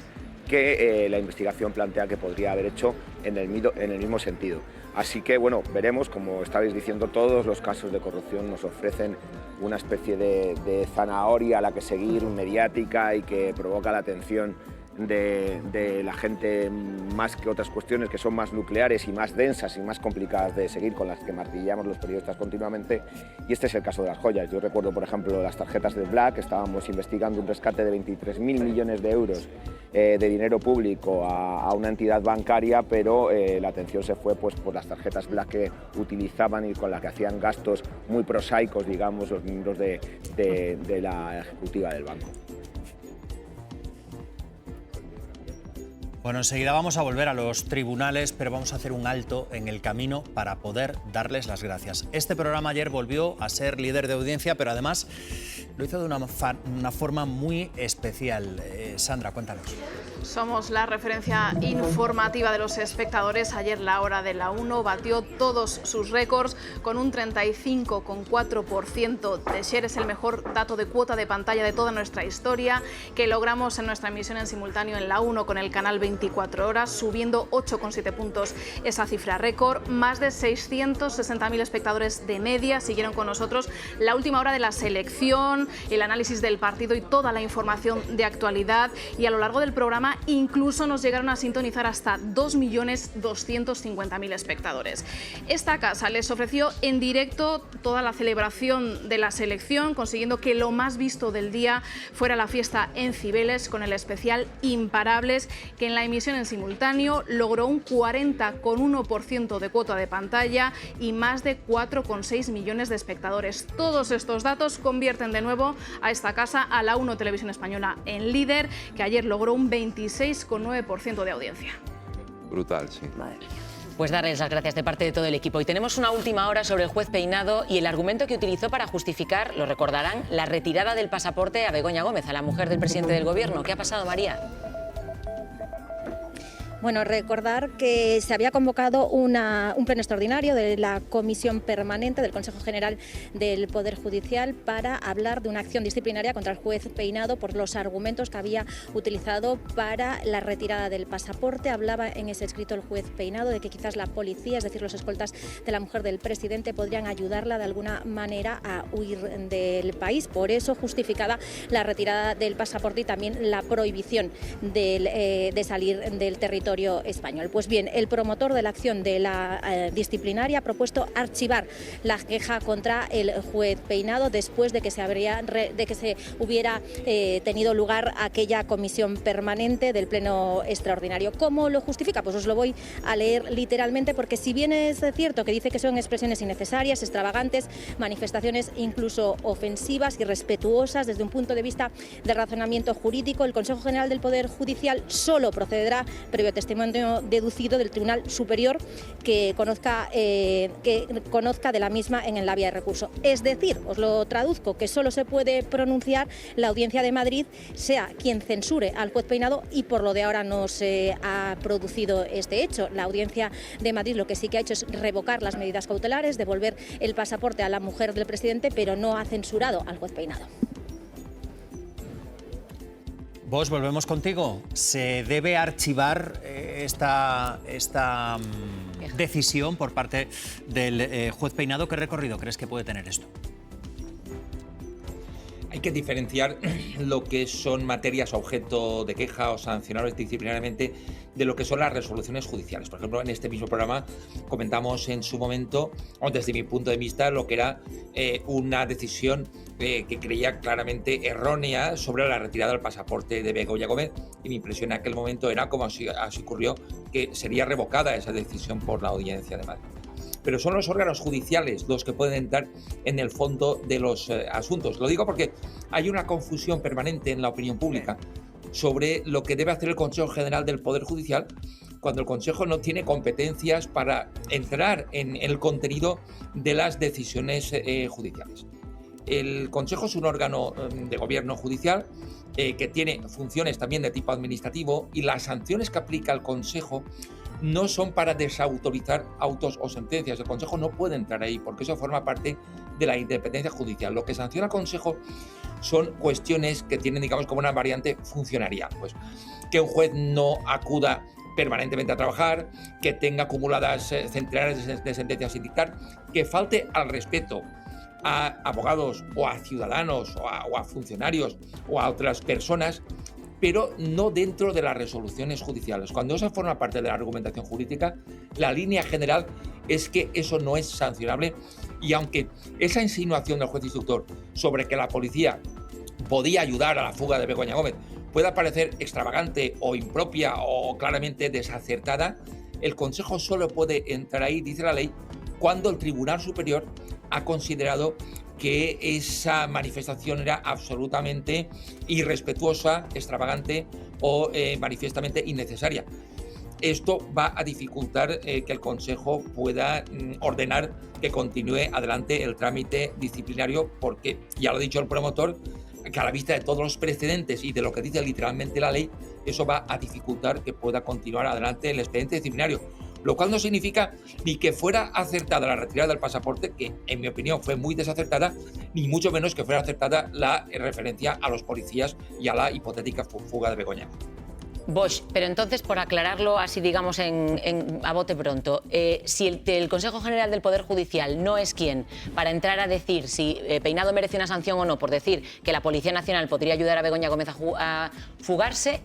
que la investigación plantea que podría haber hecho en el mismo sentido. Así que, bueno, veremos. Como estabais diciendo, todos los casos de corrupción nos ofrecen una especie de zanahoria a la que seguir, mediática, y que provoca la atención de la gente más que otras cuestiones que son más nucleares y más densas y más complicadas de seguir, con las que martillamos los periodistas continuamente, y este es el caso de las joyas. Yo recuerdo, por ejemplo, las tarjetas de Black. Estábamos investigando un rescate de 23.000 millones de euros de dinero público a una entidad bancaria, pero la atención se fue pues por las tarjetas Black que utilizaban y con las que hacían gastos muy prosaicos, digamos, los miembros de la ejecutiva del banco. Bueno, enseguida vamos a volver a los tribunales, pero vamos a hacer un alto en el camino para poder darles las gracias. Este programa ayer volvió a ser líder de audiencia, pero además lo hizo de una forma muy especial. Sandra, cuéntanos. Somos la referencia informativa de los espectadores. Ayer La Hora de la 1 batió todos sus récords con un 35,4% de share. Es el mejor dato de cuota de pantalla de toda nuestra historia que logramos en nuestra emisión en simultáneo en La 1 con el canal 24 horas, subiendo 8,7 puntos esa cifra récord. Más de 660.000 espectadores de media siguieron con nosotros la última hora de la selección, el análisis del partido y toda la información de actualidad. Y a lo largo del programa incluso nos llegaron a sintonizar hasta 2.250.000 espectadores. Esta casa les ofreció en directo toda la celebración de la selección, consiguiendo que lo más visto del día fuera la fiesta en Cibeles, con el especial Imparables, que en la emisión en simultáneo logró un 40,1% de cuota de pantalla y más de 4,6 millones de espectadores. Todos estos datos convierten de nuevo a esta casa, a La 1 Televisión Española, en líder, que ayer logró un 26,9% de audiencia. Brutal, sí. Madre mía. Pues darles las gracias de parte de todo el equipo. Y tenemos una última hora sobre el juez Peinado y el argumento que utilizó para justificar, lo recordarán, la retirada del pasaporte a Begoña Gómez, a la mujer del presidente del Gobierno. ¿Qué ha pasado, María? Bueno, recordar que se había convocado un pleno extraordinario de la Comisión Permanente del Consejo General del Poder Judicial para hablar de una acción disciplinaria contra el juez Peinado por los argumentos que había utilizado para la retirada del pasaporte. Hablaba en ese escrito el juez Peinado de que quizás la policía, es decir, los escoltas de la mujer del presidente, podrían ayudarla de alguna manera a huir del país. Por eso justificaba la retirada del pasaporte y también la prohibición de salir del territorio español. Pues bien, el promotor de la acción de la disciplinaria ha propuesto archivar la queja contra el juez Peinado después de que se hubiera tenido lugar aquella comisión permanente del pleno extraordinario. ¿Cómo lo justifica? Pues os lo voy a leer literalmente, porque si bien es cierto que dice que son expresiones innecesarias, extravagantes, manifestaciones incluso ofensivas y irrespetuosas desde un punto de vista de razonamiento jurídico, el Consejo General del Poder Judicial solo procederá previo testimonio deducido del Tribunal Superior que conozca de la misma en la vía de recurso. Es decir, os lo traduzco, que solo se puede pronunciar la Audiencia de Madrid, sea quien censure al juez Peinado, y por lo de ahora no se ha producido este hecho. La Audiencia de Madrid lo que sí que ha hecho es revocar las medidas cautelares, devolver el pasaporte a la mujer del presidente, pero no ha censurado al juez Peinado. Vos, volvemos contigo. ¿Se debe archivar esta decisión por parte del juez Peinado? ¿Qué recorrido crees que puede tener esto? Hay que diferenciar lo que son materias objeto de queja o sancionables disciplinariamente de lo que son las resoluciones judiciales. Por ejemplo, en este mismo programa comentamos en su momento, o desde mi punto de vista, lo que era una decisión que creía claramente errónea sobre la retirada del pasaporte de Begoña Gómez, y mi impresión en aquel momento era, como así ocurrió, que sería revocada esa decisión por la Audiencia de Madrid. Pero son los órganos judiciales los que pueden entrar en el fondo de los asuntos. Lo digo porque hay una confusión permanente en la opinión pública sobre lo que debe hacer el Consejo General del Poder Judicial cuando el Consejo no tiene competencias para entrar en el contenido de las decisiones judiciales. El Consejo es un órgano de gobierno judicial que tiene funciones también de tipo administrativo, y las sanciones que aplica el Consejo no son para desautorizar autos o sentencias. El Consejo no puede entrar ahí porque eso forma parte de la independencia judicial. Lo que sanciona el Consejo son cuestiones que tienen, digamos, como una variante funcionarial. Pues que un juez no acuda permanentemente a trabajar, que tenga acumuladas centenares de sentencias sin dictar, que falte al respeto a abogados o a ciudadanos o a funcionarios o a otras personas, pero no dentro de las resoluciones judiciales. Cuando eso forma parte de la argumentación jurídica, la línea general es que eso no es sancionable, y aunque esa insinuación del juez instructor sobre que la policía podía ayudar a la fuga de Begoña Gómez pueda parecer extravagante o impropia o claramente desacertada, el Consejo solo puede entrar ahí, dice la ley, cuando el Tribunal Superior ha considerado que esa manifestación era absolutamente irrespetuosa, extravagante o manifiestamente innecesaria. Esto va a dificultar que el Consejo pueda ordenar que continúe adelante el trámite disciplinario, porque, ya lo ha dicho el promotor, que a la vista de todos los precedentes y de lo que dice literalmente la ley, eso va a dificultar que pueda continuar adelante el expediente disciplinario. Lo cual no significa ni que fuera acertada la retirada del pasaporte, que en mi opinión fue muy desacertada, ni mucho menos que fuera acertada la referencia a los policías y a la hipotética fuga de Begoña. Bosch, pero entonces, por aclararlo así, digamos, a bote pronto, si el Consejo General del Poder Judicial no es quien para entrar a decir si Peinado merece una sanción o no, por decir que la Policía Nacional podría ayudar a Begoña Gómez a fugarse,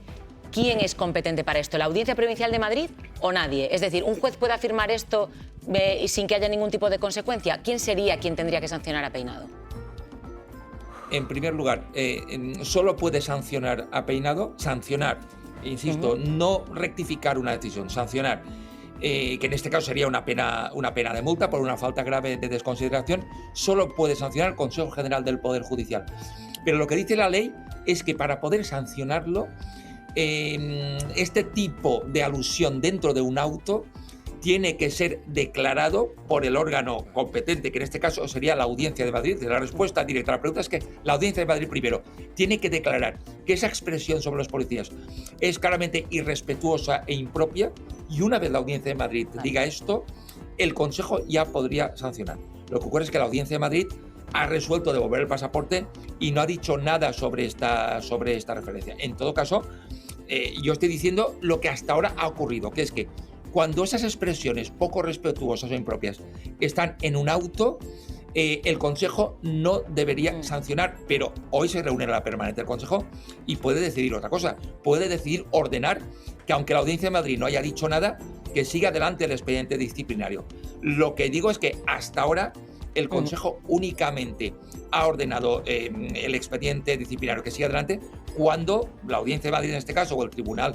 ¿quién es competente para esto? ¿La Audiencia Provincial de Madrid o nadie? Es decir, ¿un juez puede afirmar esto sin que haya ningún tipo de consecuencia? ¿Quién sería quien tendría que sancionar a Peinado? En primer lugar, solo puede sancionar a Peinado, insisto, no rectificar una decisión, sancionar, que en este caso sería una pena de multa por una falta grave de desconsideración, solo puede sancionar el Consejo General del Poder Judicial. Pero lo que dice la ley es que para poder sancionarlo, este tipo de alusión dentro de un auto tiene que ser declarado por el órgano competente, que en este caso sería la Audiencia de Madrid. La respuesta directa a la pregunta es que la Audiencia de Madrid primero tiene que declarar que esa expresión sobre los policías es claramente irrespetuosa e impropia, y una vez la Audiencia de Madrid diga esto, el Consejo ya podría sancionar. Lo que ocurre es que la Audiencia de Madrid ha resuelto devolver el pasaporte y no ha dicho nada sobre esta referencia. En todo caso, yo estoy diciendo lo que hasta ahora ha ocurrido, que es que cuando esas expresiones poco respetuosas o impropias están en un auto, el Consejo no debería sancionar, pero hoy se reúne la permanente del Consejo y puede decidir otra cosa. Puede decidir ordenar que, aunque la Audiencia de Madrid no haya dicho nada, que siga adelante el expediente disciplinario. Lo que digo es que hasta ahora el Consejo únicamente ha ordenado el expediente disciplinario que siga adelante cuando la Audiencia de Madrid, en este caso, o el Tribunal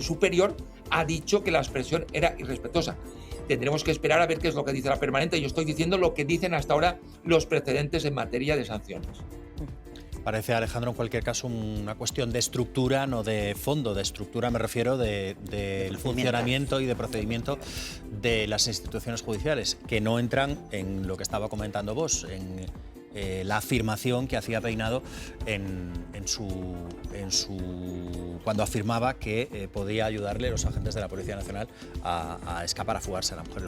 Superior, ha dicho que la expresión era irrespetuosa. Tendremos que esperar a ver qué es lo que dice la permanente. Yo estoy diciendo lo que dicen hasta ahora los precedentes en materia de sanciones. Parece, Alejandro, en cualquier caso, una cuestión de estructura, no de fondo. De estructura me refiero del funcionamiento y de procedimiento de las instituciones judiciales, que no entran en lo que estaba comentando vos, en la afirmación que hacía Peinado cuando afirmaba que podía ayudarle los agentes de la Policía Nacional a escapar, a fugarse a la mujer.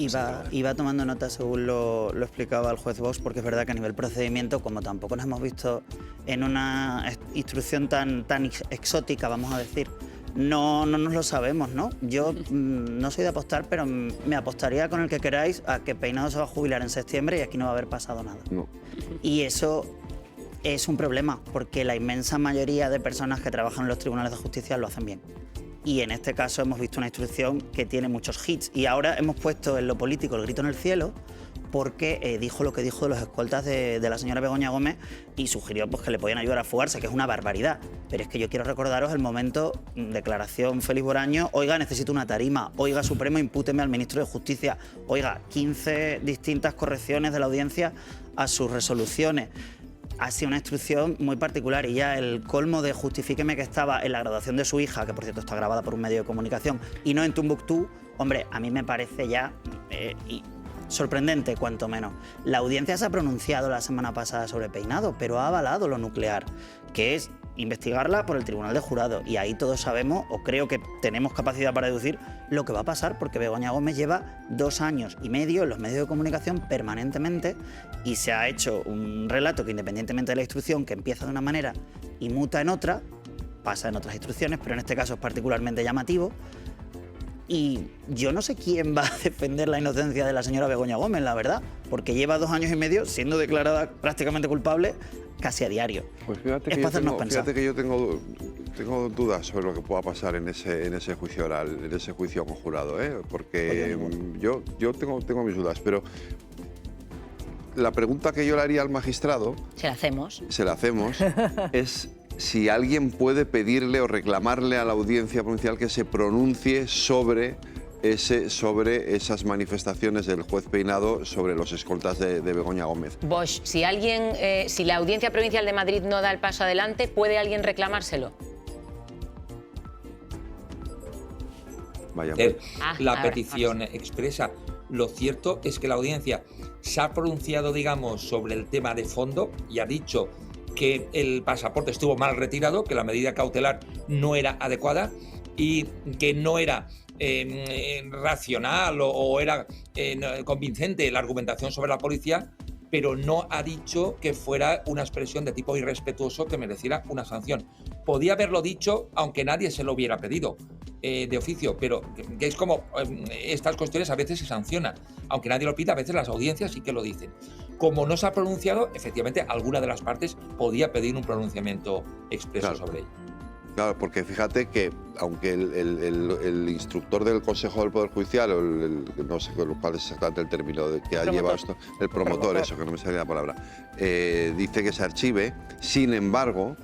Iba tomando nota según lo explicaba el juez Bosch, porque es verdad que a nivel procedimiento, como tampoco nos hemos visto en una instrucción tan exótica, vamos a decir, no nos lo sabemos, ¿no? Yo no soy de apostar, pero me apostaría con el que queráis a que Peinado se va a jubilar en septiembre y aquí no va a haber pasado nada. No. Y eso es un problema, porque la inmensa mayoría de personas que trabajan en los tribunales de justicia lo hacen bien. Y en este caso hemos visto una instrucción que tiene muchos hits. Y ahora hemos puesto en lo político el grito en el cielo, porque dijo lo que dijo de los escoltas de la señora Begoña Gómez y sugirió pues, que le podían ayudar a fugarse, que es una barbaridad. Pero es que yo quiero recordaros el momento, declaración Félix Boraño, oiga, necesito una tarima, oiga, Supremo, impúteme al ministro de Justicia, oiga, 15 distintas correcciones de la audiencia a sus resoluciones. Ha sido una instrucción muy particular y ya el colmo de justifíqueme que estaba en la graduación de su hija, que por cierto está grabada por un medio de comunicación, y no en Tombuctú, hombre, a mí me parece ya sorprendente, cuanto menos. La audiencia se ha pronunciado la semana pasada sobre Peinado, pero ha avalado lo nuclear, que es investigarla por el Tribunal de Jurado. Y ahí todos sabemos, o creo que tenemos capacidad para deducir, lo que va a pasar, porque Begoña Gómez lleva 2 años y medio en los medios de comunicación permanentemente y se ha hecho un relato que, independientemente de la instrucción, que empieza de una manera y muta en otra, pasa en otras instrucciones, pero en este caso es particularmente llamativo. Y yo no sé quién va a defender la inocencia de la señora Begoña Gómez, la verdad, porque lleva 2 años y medio siendo declarada prácticamente culpable casi a diario. Pues fíjate es que, para hacernos pensar. fíjate que yo tengo Tengo dudas sobre lo que pueda pasar en ese juicio oral, en ese juicio conjurado, porque yo tengo mis dudas, pero la pregunta que yo le haría al magistrado... Se la hacemos. Es si alguien puede pedirle o reclamarle a la Audiencia Provincial que se pronuncie sobre esas manifestaciones del juez Peinado sobre los escoltas de Begoña Gómez. Bosch, si la Audiencia Provincial de Madrid no da el paso adelante, ¿puede alguien reclamárselo? Vaya. La petición expresa. Lo cierto es que la audiencia se ha pronunciado, digamos, sobre el tema de fondo y ha dicho que el pasaporte estuvo mal retirado, que la medida cautelar no era adecuada y que no era racional o era convincente la argumentación sobre la policía, pero no ha dicho que fuera una expresión de tipo irrespetuoso que mereciera una sanción. Podía haberlo dicho aunque nadie se lo hubiera pedido de oficio, pero que es como estas cuestiones a veces se sancionan. Aunque nadie lo pida, a veces las audiencias sí que lo dicen. Como no se ha pronunciado, efectivamente, alguna de las partes podía pedir un pronunciamiento expreso sobre ello. Claro, porque fíjate que aunque el instructor del Consejo del Poder Judicial, o no sé cuál es exactamente el término que ha llevado esto, el promotor, eso que no me salía la palabra, dice que se archive, sin embargo,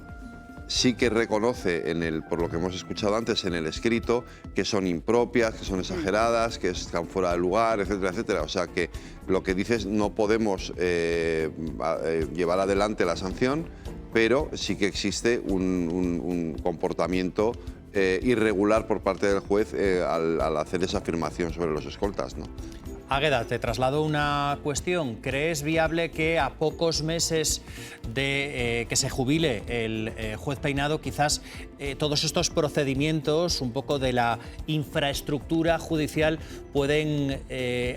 sí que reconoce, por lo que hemos escuchado antes, en el escrito, que son impropias, que son exageradas, que están fuera de lugar, etcétera, etcétera. O sea que lo que dices, no podemos llevar adelante la sanción, pero sí que existe un comportamiento irregular por parte del juez al hacer esa afirmación sobre los escoltas, ¿no? Águeda, te traslado una cuestión. ¿Crees viable que a pocos meses de que se jubile el juez Peinado, quizás todos estos procedimientos, un poco de la infraestructura judicial, pueden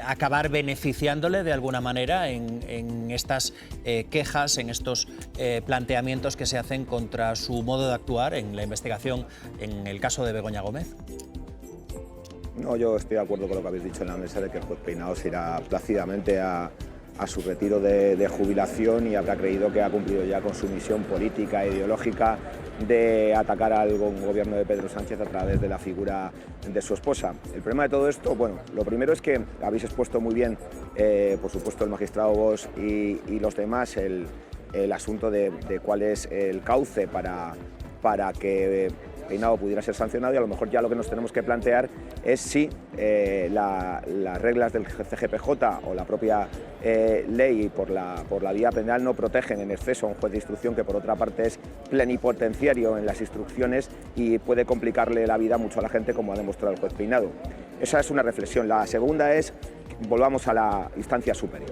acabar beneficiándole de alguna manera en estas quejas, en estos planteamientos que se hacen contra su modo de actuar en la investigación en el caso de Begoña Gómez? No, yo estoy de acuerdo con lo que habéis dicho en la mesa de que el juez Peinado se irá plácidamente a su retiro de jubilación y habrá creído que ha cumplido ya con su misión política e ideológica de atacar al gobierno de Pedro Sánchez a través de la figura de su esposa. El problema de todo esto, bueno, lo primero es que habéis expuesto muy bien, por supuesto el magistrado Bosch y los demás, el asunto de cuál es el cauce para que Peinado pudiera ser sancionado, y a lo mejor ya lo que nos tenemos que plantear es si las reglas del CGPJ o la propia ley por la vía penal no protegen en exceso a un juez de instrucción que por otra parte es plenipotenciario en las instrucciones y puede complicarle la vida mucho a la gente, como ha demostrado el juez Peinado. Esa es una reflexión. La segunda es, volvamos a la instancia superior.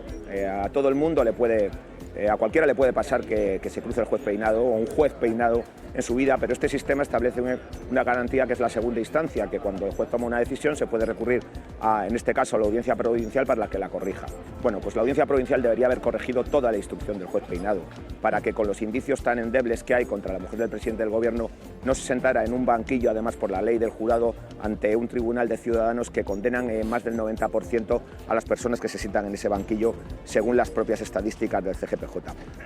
A todo el mundo a cualquiera le puede pasar que se cruce el juez Peinado o un juez Peinado en su vida, pero este sistema establece una garantía que es la segunda instancia, que cuando el juez toma una decisión se puede recurrir en este caso a la Audiencia Provincial para que la corrija. Bueno, pues la Audiencia Provincial debería haber corregido toda la instrucción del juez Peinado para que con los indicios tan endebles que hay contra la mujer del presidente del gobierno no se sentara en un banquillo, además por la ley del jurado, ante un tribunal de ciudadanos que condenan más del 90% a las personas que se sientan en ese banquillo según las propias estadísticas del CGPJ.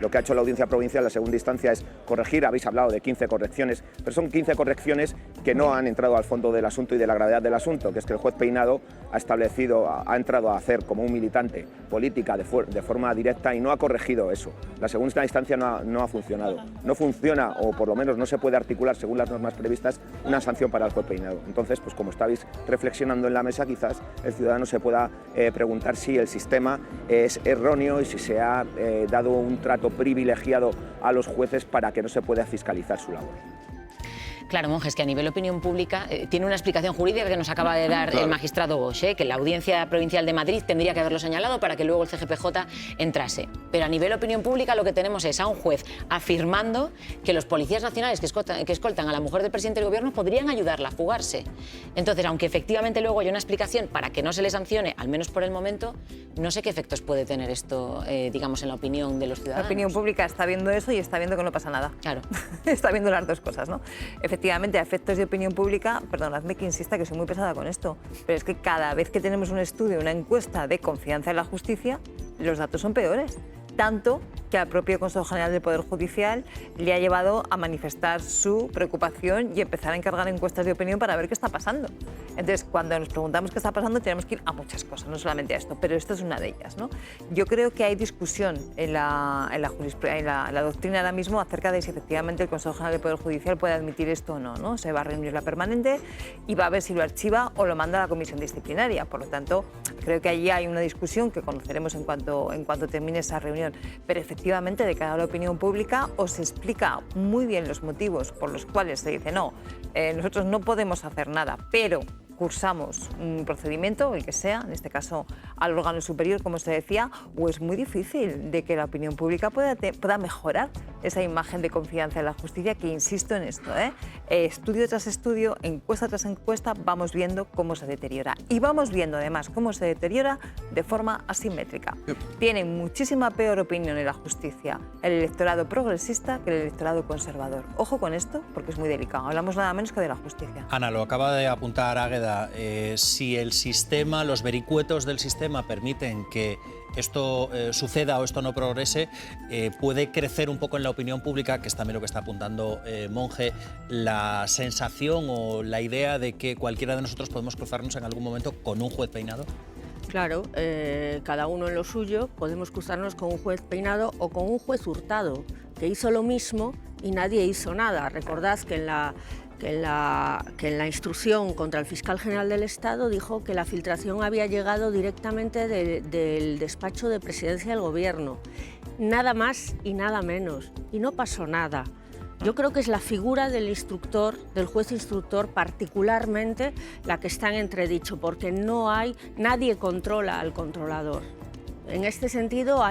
Lo que ha hecho la Audiencia Provincial en la segunda instancia es corregir, habéis hablado de 15 correcciones, pero son 15 correcciones que no han entrado al fondo del asunto y de la gravedad del asunto, que es que el juez Peinado ha entrado a hacer como un militante política de forma directa y no ha corregido eso. La segunda instancia no ha funcionado. No funciona, o por lo menos no se puede articular según las normas previstas, una sanción para el juez Peinado. Entonces, pues como estáis reflexionando en la mesa, quizás el ciudadano se pueda preguntar si el sistema es erróneo y si se ha dado un trato privilegiado a los jueces para que no se pueda fiscalizar su labor. Claro, Monjes, que a nivel opinión pública tiene una explicación jurídica que nos acaba de dar el magistrado Bosch, que la Audiencia Provincial de Madrid tendría que haberlo señalado para que luego el CGPJ entrase. Pero a nivel opinión pública lo que tenemos es a un juez afirmando que los policías nacionales que escoltan a la mujer del presidente del gobierno podrían ayudarla a fugarse. Entonces, aunque efectivamente luego haya una explicación para que no se le sancione, al menos por el momento, no sé qué efectos puede tener esto, digamos, en la opinión de los ciudadanos. La opinión pública está viendo eso y está viendo que no pasa nada. Claro. Está viendo las dos cosas, ¿no? Efectivamente, a efectos de opinión pública, perdonadme que insista que soy muy pesada con esto, pero es que cada vez que tenemos un estudio, una encuesta de confianza en la justicia, los datos son peores. tanto que al propio Consejo General del Poder Judicial le ha llevado a manifestar su preocupación y empezar a encargar encuestas de opinión para ver qué está pasando. Entonces, cuando nos preguntamos qué está pasando, tenemos que ir a muchas cosas, no solamente a esto, pero esto es una de ellas, ¿no? Yo creo que hay discusión en la doctrina ahora mismo acerca de si efectivamente el Consejo General del Poder Judicial puede admitir esto o no, ¿no? Se va a reunir la permanente y va a ver si lo archiva o lo manda a la comisión disciplinaria. Por lo tanto, creo que allí hay una discusión que conoceremos en cuanto termine esa reunión. Pero efectivamente, de cara a la opinión pública, os explica muy bien los motivos por los cuales se dice no, nosotros no podemos hacer nada, pero cursamos un procedimiento, el que sea, en este caso al órgano superior, como se decía, o es muy difícil de que la opinión pública pueda mejorar esa imagen de confianza en la justicia, que insisto en esto, estudio tras estudio, encuesta tras encuesta, vamos viendo cómo se deteriora. Y vamos viendo además cómo se deteriora de forma asimétrica. Tiene muchísima peor opinión en la justicia el electorado progresista que el electorado conservador. Ojo con esto, porque es muy delicado. Hablamos nada menos que de la justicia. Ana, lo acaba de apuntar Águeda. Si el sistema, los vericuetos del sistema permiten que esto suceda o esto no progrese, puede crecer un poco en la opinión pública, que es también lo que está apuntando Monge, la sensación o la idea de que cualquiera de nosotros podemos cruzarnos en algún momento con un juez peinado. Claro, cada uno en lo suyo, podemos cruzarnos con un juez peinado o con un juez hurtado, que hizo lo mismo y nadie hizo nada. Recordad que en la instrucción contra el fiscal general del Estado dijo que la filtración había llegado directamente del despacho de presidencia del gobierno. Nada más y nada menos. Y no pasó nada. Yo creo que es la figura del instructor, del juez instructor, particularmente la que está en entredicho, porque nadie controla al controlador. En este sentido,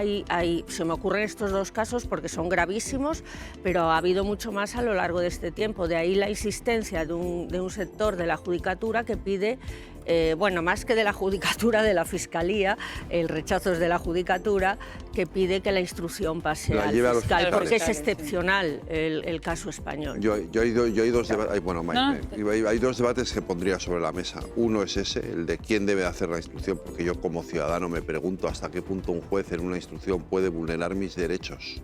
se me ocurren estos dos casos porque son gravísimos, pero ha habido mucho más a lo largo de este tiempo. De ahí la insistencia de un sector de la judicatura que pide, más que de la judicatura, de la Fiscalía, el rechazo es de la judicatura, que pide que la instrucción pase al fiscal, porque es excepcional el caso español. Hay dos debates que pondría sobre la mesa. Uno es ese, el de quién debe hacer la instrucción, porque yo como ciudadano me pregunto hasta qué punto un juez en una instrucción puede vulnerar mis derechos.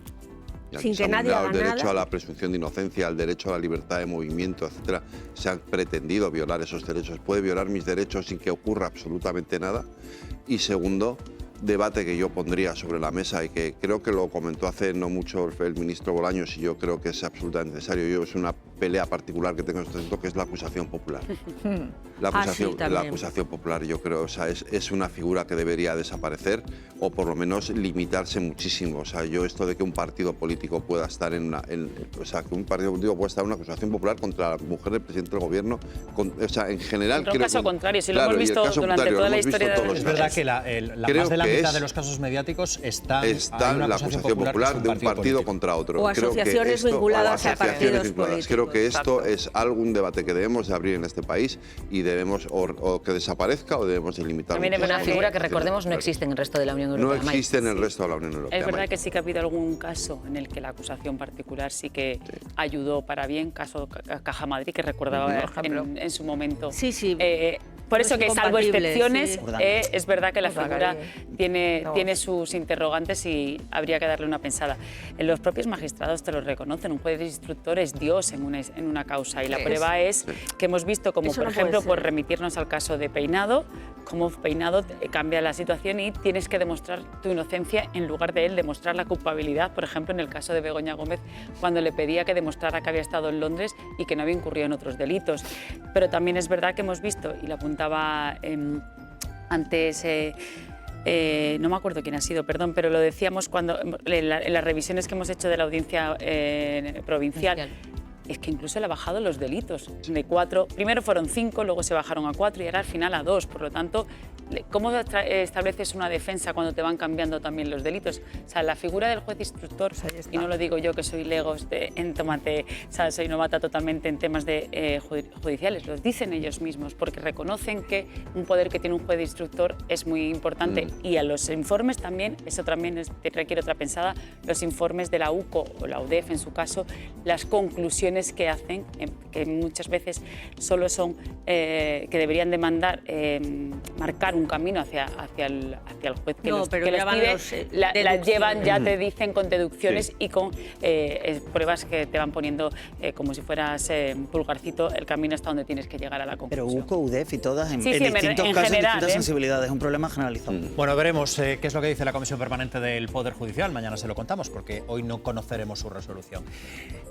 Sin que nadie haga nada. El derecho a la presunción de inocencia, el derecho a la libertad de movimiento, etcétera. Se han pretendido violar esos derechos. ¿Puede violar mis derechos sin que ocurra absolutamente nada? Y segundo debate que yo pondría sobre la mesa, y que creo que lo comentó hace no mucho el ministro Bolaños, y yo creo que es absolutamente necesario, es una pelea particular que tengo en este momento, que es la acusación popular. La acusación popular, yo creo, es una figura que debería desaparecer o por lo menos limitarse muchísimo. Yo esto de que un partido político pueda estar que un partido político pueda estar en una acusación popular contra la mujer del presidente del gobierno, en general... Pero caso contrario, si lo hemos visto durante toda la historia de... Es verdad que más de la mitad de los casos mediáticos están la acusación popular de un partido contra otro. O asociaciones vinculadas a partidos políticos. Creo que esto es algún debate que debemos de abrir en este país y debemos o que desaparezca o debemos de limitarlo. También es una figura que, recordemos, no existe en el resto de la Unión Europea. No existe en el resto de la Unión Europea. Es verdad que sí que ha habido algún caso en el que la acusación particular sí que ayudó para bien, caso Caja Madrid, que recordaba en su momento. Sí. Por eso que, salvo excepciones, es verdad que la figura tiene sus interrogantes y habría que darle una pensada. Los propios magistrados te lo reconocen, un juez instructor es Dios en una causa, y la prueba es que hemos visto como, por ejemplo, por remitirnos al caso de Peinado, cómo Peinado cambia la situación y tienes que demostrar tu inocencia en lugar de él demostrar la culpabilidad, por ejemplo, en el caso de Begoña Gómez, cuando le pedía que demostrara que había estado en Londres y que no había incurrido en otros delitos. Pero también es verdad que hemos visto, y lo apuntaba antes... no me acuerdo quién ha sido, perdón, pero lo decíamos cuando en las revisiones que hemos hecho de la audiencia provincial, es que incluso le ha bajado los delitos. De 4, primero fueron 5, luego se bajaron a 4 y ahora al final a 2. Por lo tanto, ¿cómo estableces una defensa cuando te van cambiando también los delitos? O sea, la figura del juez instructor, y no lo digo yo que soy legos en tomate, o sea, soy novata totalmente en temas judiciales, los dicen ellos mismos, porque reconocen que un poder que tiene un juez instructor es muy importante. Y a los informes también, eso también requiere otra pensada, los informes de la UCO o la UDEF en su caso, las conclusiones declaraciones que hacen, que muchas veces solo son, que deberían demandar, marcar un camino hacia el juez que, que les pide, las llevan, ya te dicen, con deducciones y con pruebas que te van poniendo como si fueras pulgarcito el camino hasta donde tienes que llegar a la conclusión. Pero UCO, UDEF y todas en distintos casos, general, distintas sensibilidades, es un problema generalizado. Bueno, veremos qué es lo que dice la Comisión Permanente del Poder Judicial. Mañana se lo contamos porque hoy no conoceremos su resolución.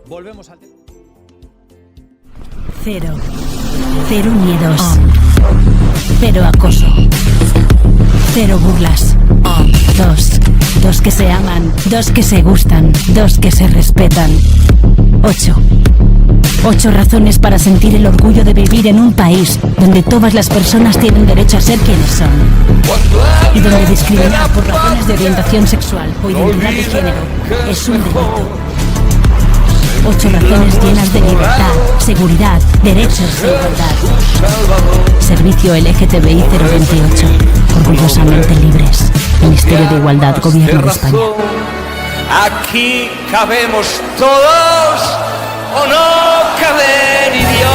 Volvemos al... Cero miedos. Cero acoso. Cero burlas. Dos que se aman. Dos que se gustan. Dos que se respetan. 8 razones para sentir el orgullo de vivir en un país donde todas las personas tienen derecho a ser quienes son. Y donde discriminar por razones de orientación sexual o identidad de género es un delito. 8 razones llenas de libertad, seguridad, derechos e igualdad. Servicio LGTBI 028. Orgullosamente libres. Ministerio de Igualdad, Gobierno de España. Aquí cabemos todos o no cabe ni Dios.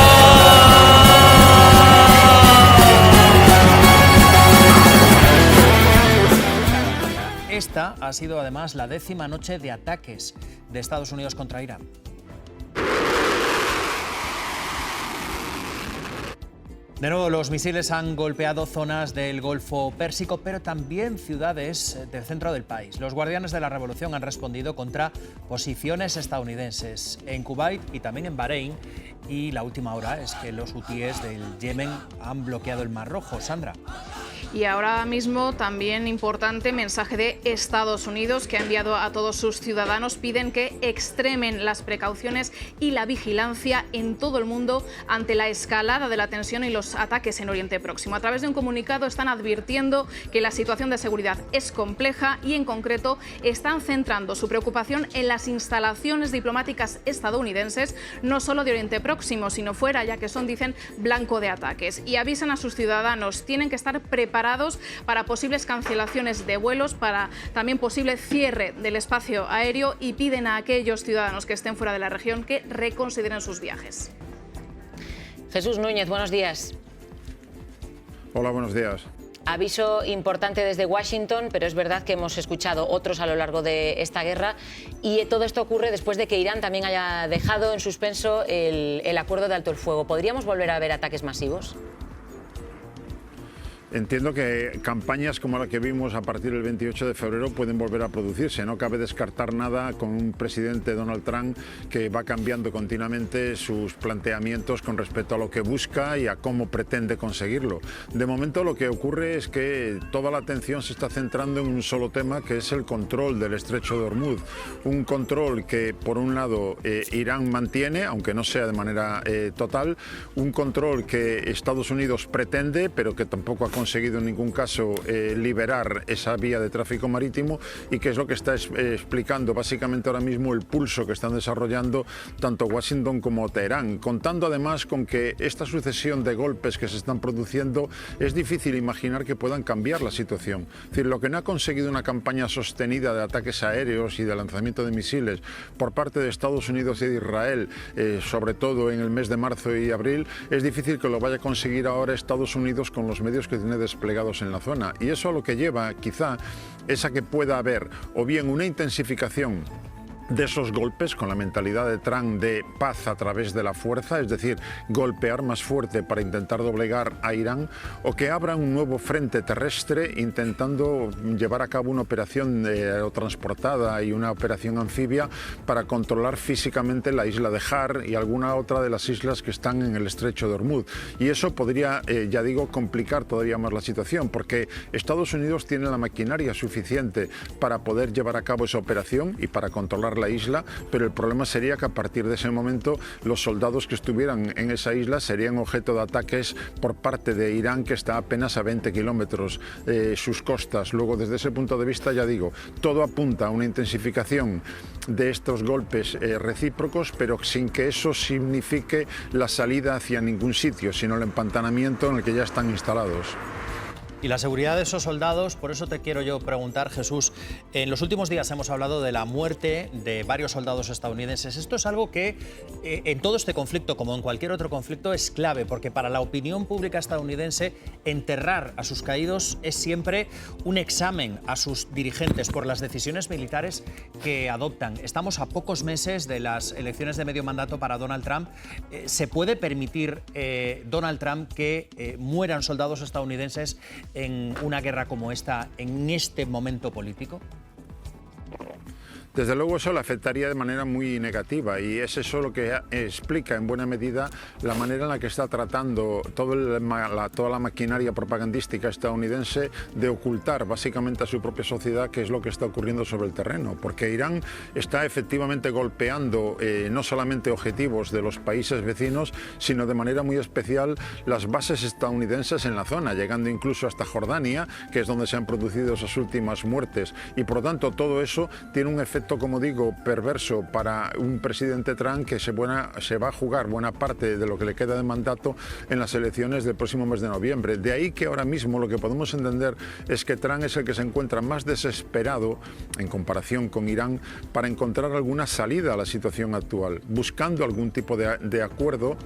Esta ha sido además la 10ª noche de ataques de Estados Unidos contra Irán. De nuevo, los misiles han golpeado zonas del Golfo Pérsico, pero también ciudades del centro del país. Los guardianes de la revolución han respondido contra posiciones estadounidenses en Kuwait y también en Bahrein. Y la última hora es que los hutíes del Yemen han bloqueado el Mar Rojo. Sandra. Y ahora mismo también importante mensaje de Estados Unidos, que ha enviado a todos sus ciudadanos. Piden que extremen las precauciones y la vigilancia en todo el mundo ante la escalada de la tensión y los ataques en Oriente Próximo. A través de un comunicado están advirtiendo que la situación de seguridad es compleja y en concreto están centrando su preocupación en las instalaciones diplomáticas estadounidenses, no solo de Oriente Próximo, sino fuera, ya que son, dicen, blanco de ataques. Y avisan a sus ciudadanos, tienen que estar preparados para posibles cancelaciones de vuelos, para también posible cierre del espacio aéreo, y piden a aquellos ciudadanos que estén fuera de la región que reconsideren sus viajes. Jesús Núñez, buenos días. Hola, buenos días. Aviso importante desde Washington, pero es verdad que hemos escuchado otros a lo largo de esta guerra, y todo esto ocurre después de que Irán también haya dejado en suspenso el acuerdo de alto el fuego. ¿Podríamos volver a ver ataques masivos? Entiendo que campañas como la que vimos a partir del 28 de febrero pueden volver a producirse. No cabe descartar nada con un presidente, Donald Trump, que va cambiando continuamente sus planteamientos con respecto a lo que busca y a cómo pretende conseguirlo. De momento lo que ocurre es que toda la atención se está centrando en un solo tema, que es el control del estrecho de Hormuz. Un control que, por un lado, Irán mantiene, aunque no sea de manera total. Un control que Estados Unidos pretende, pero que tampoco ha conseguido en ningún caso liberar esa vía de tráfico marítimo, y que es lo que está explicando básicamente ahora mismo el pulso que están desarrollando tanto Washington como Teherán, contando además con que esta sucesión de golpes que se están produciendo es difícil imaginar que puedan cambiar la situación. Es decir, lo que no ha conseguido una campaña sostenida de ataques aéreos y de lanzamiento de misiles por parte de Estados Unidos y de Israel, sobre todo en el mes de marzo y abril, es difícil que lo vaya a conseguir ahora Estados Unidos con los medios que tiene desplegados en la zona, y eso a lo que lleva quizá es a que pueda haber o bien una intensificación de esos golpes con la mentalidad de Trump de paz a través de la fuerza, es decir, golpear más fuerte para intentar doblegar a Irán, o que abra un nuevo frente terrestre intentando llevar a cabo una operación aerotransportada y una operación anfibia para controlar físicamente la isla de Har y alguna otra de las islas que están en el estrecho de Hormuz. Y eso podría, ya digo, complicar todavía más la situación, porque Estados Unidos tiene la maquinaria suficiente para poder llevar a cabo esa operación y para controlar la isla, pero el problema sería que a partir de ese momento los soldados que estuvieran en esa isla serían objeto de ataques por parte de Irán, que está apenas a 20 kilómetros sus costas. Luego, desde ese punto de vista, ya digo, todo apunta a una intensificación de estos golpes recíprocos, pero sin que eso signifique la salida hacia ningún sitio, sino el empantanamiento en el que ya están instalados. y la seguridad de esos soldados. Por eso te quiero yo preguntar, Jesús, en los últimos días hemos hablado de la muerte de varios soldados estadounidenses. Esto es algo que en todo este conflicto, como en cualquier otro conflicto, es clave, porque para la opinión pública estadounidense enterrar a sus caídos es siempre un examen a sus dirigentes por las decisiones militares que adoptan. Estamos a pocos meses de las elecciones de medio mandato para Donald Trump. ¿Se puede permitir Donald Trump que mueran soldados estadounidenses en una guerra como esta, en este momento político? Desde luego eso le afectaría de manera muy negativa y es eso lo que explica en buena medida la manera en la que está tratando toda la maquinaria propagandística estadounidense de ocultar básicamente a su propia sociedad qué es lo que está ocurriendo sobre el terreno, porque Irán está efectivamente golpeando no solamente objetivos de los países vecinos, sino de manera muy especial las bases estadounidenses en la zona, llegando incluso hasta Jordania, que es donde se han producido esas últimas muertes, y por lo tanto todo eso tiene un efecto, como digo, perverso para un presidente Trump que se va a jugar buena parte de lo que le queda de mandato en las elecciones del próximo mes de noviembre. De ahí que ahora mismo lo que podemos entender es que Trump es el que se encuentra más desesperado en comparación con Irán para encontrar alguna salida a la situación actual, buscando algún tipo de acuerdo.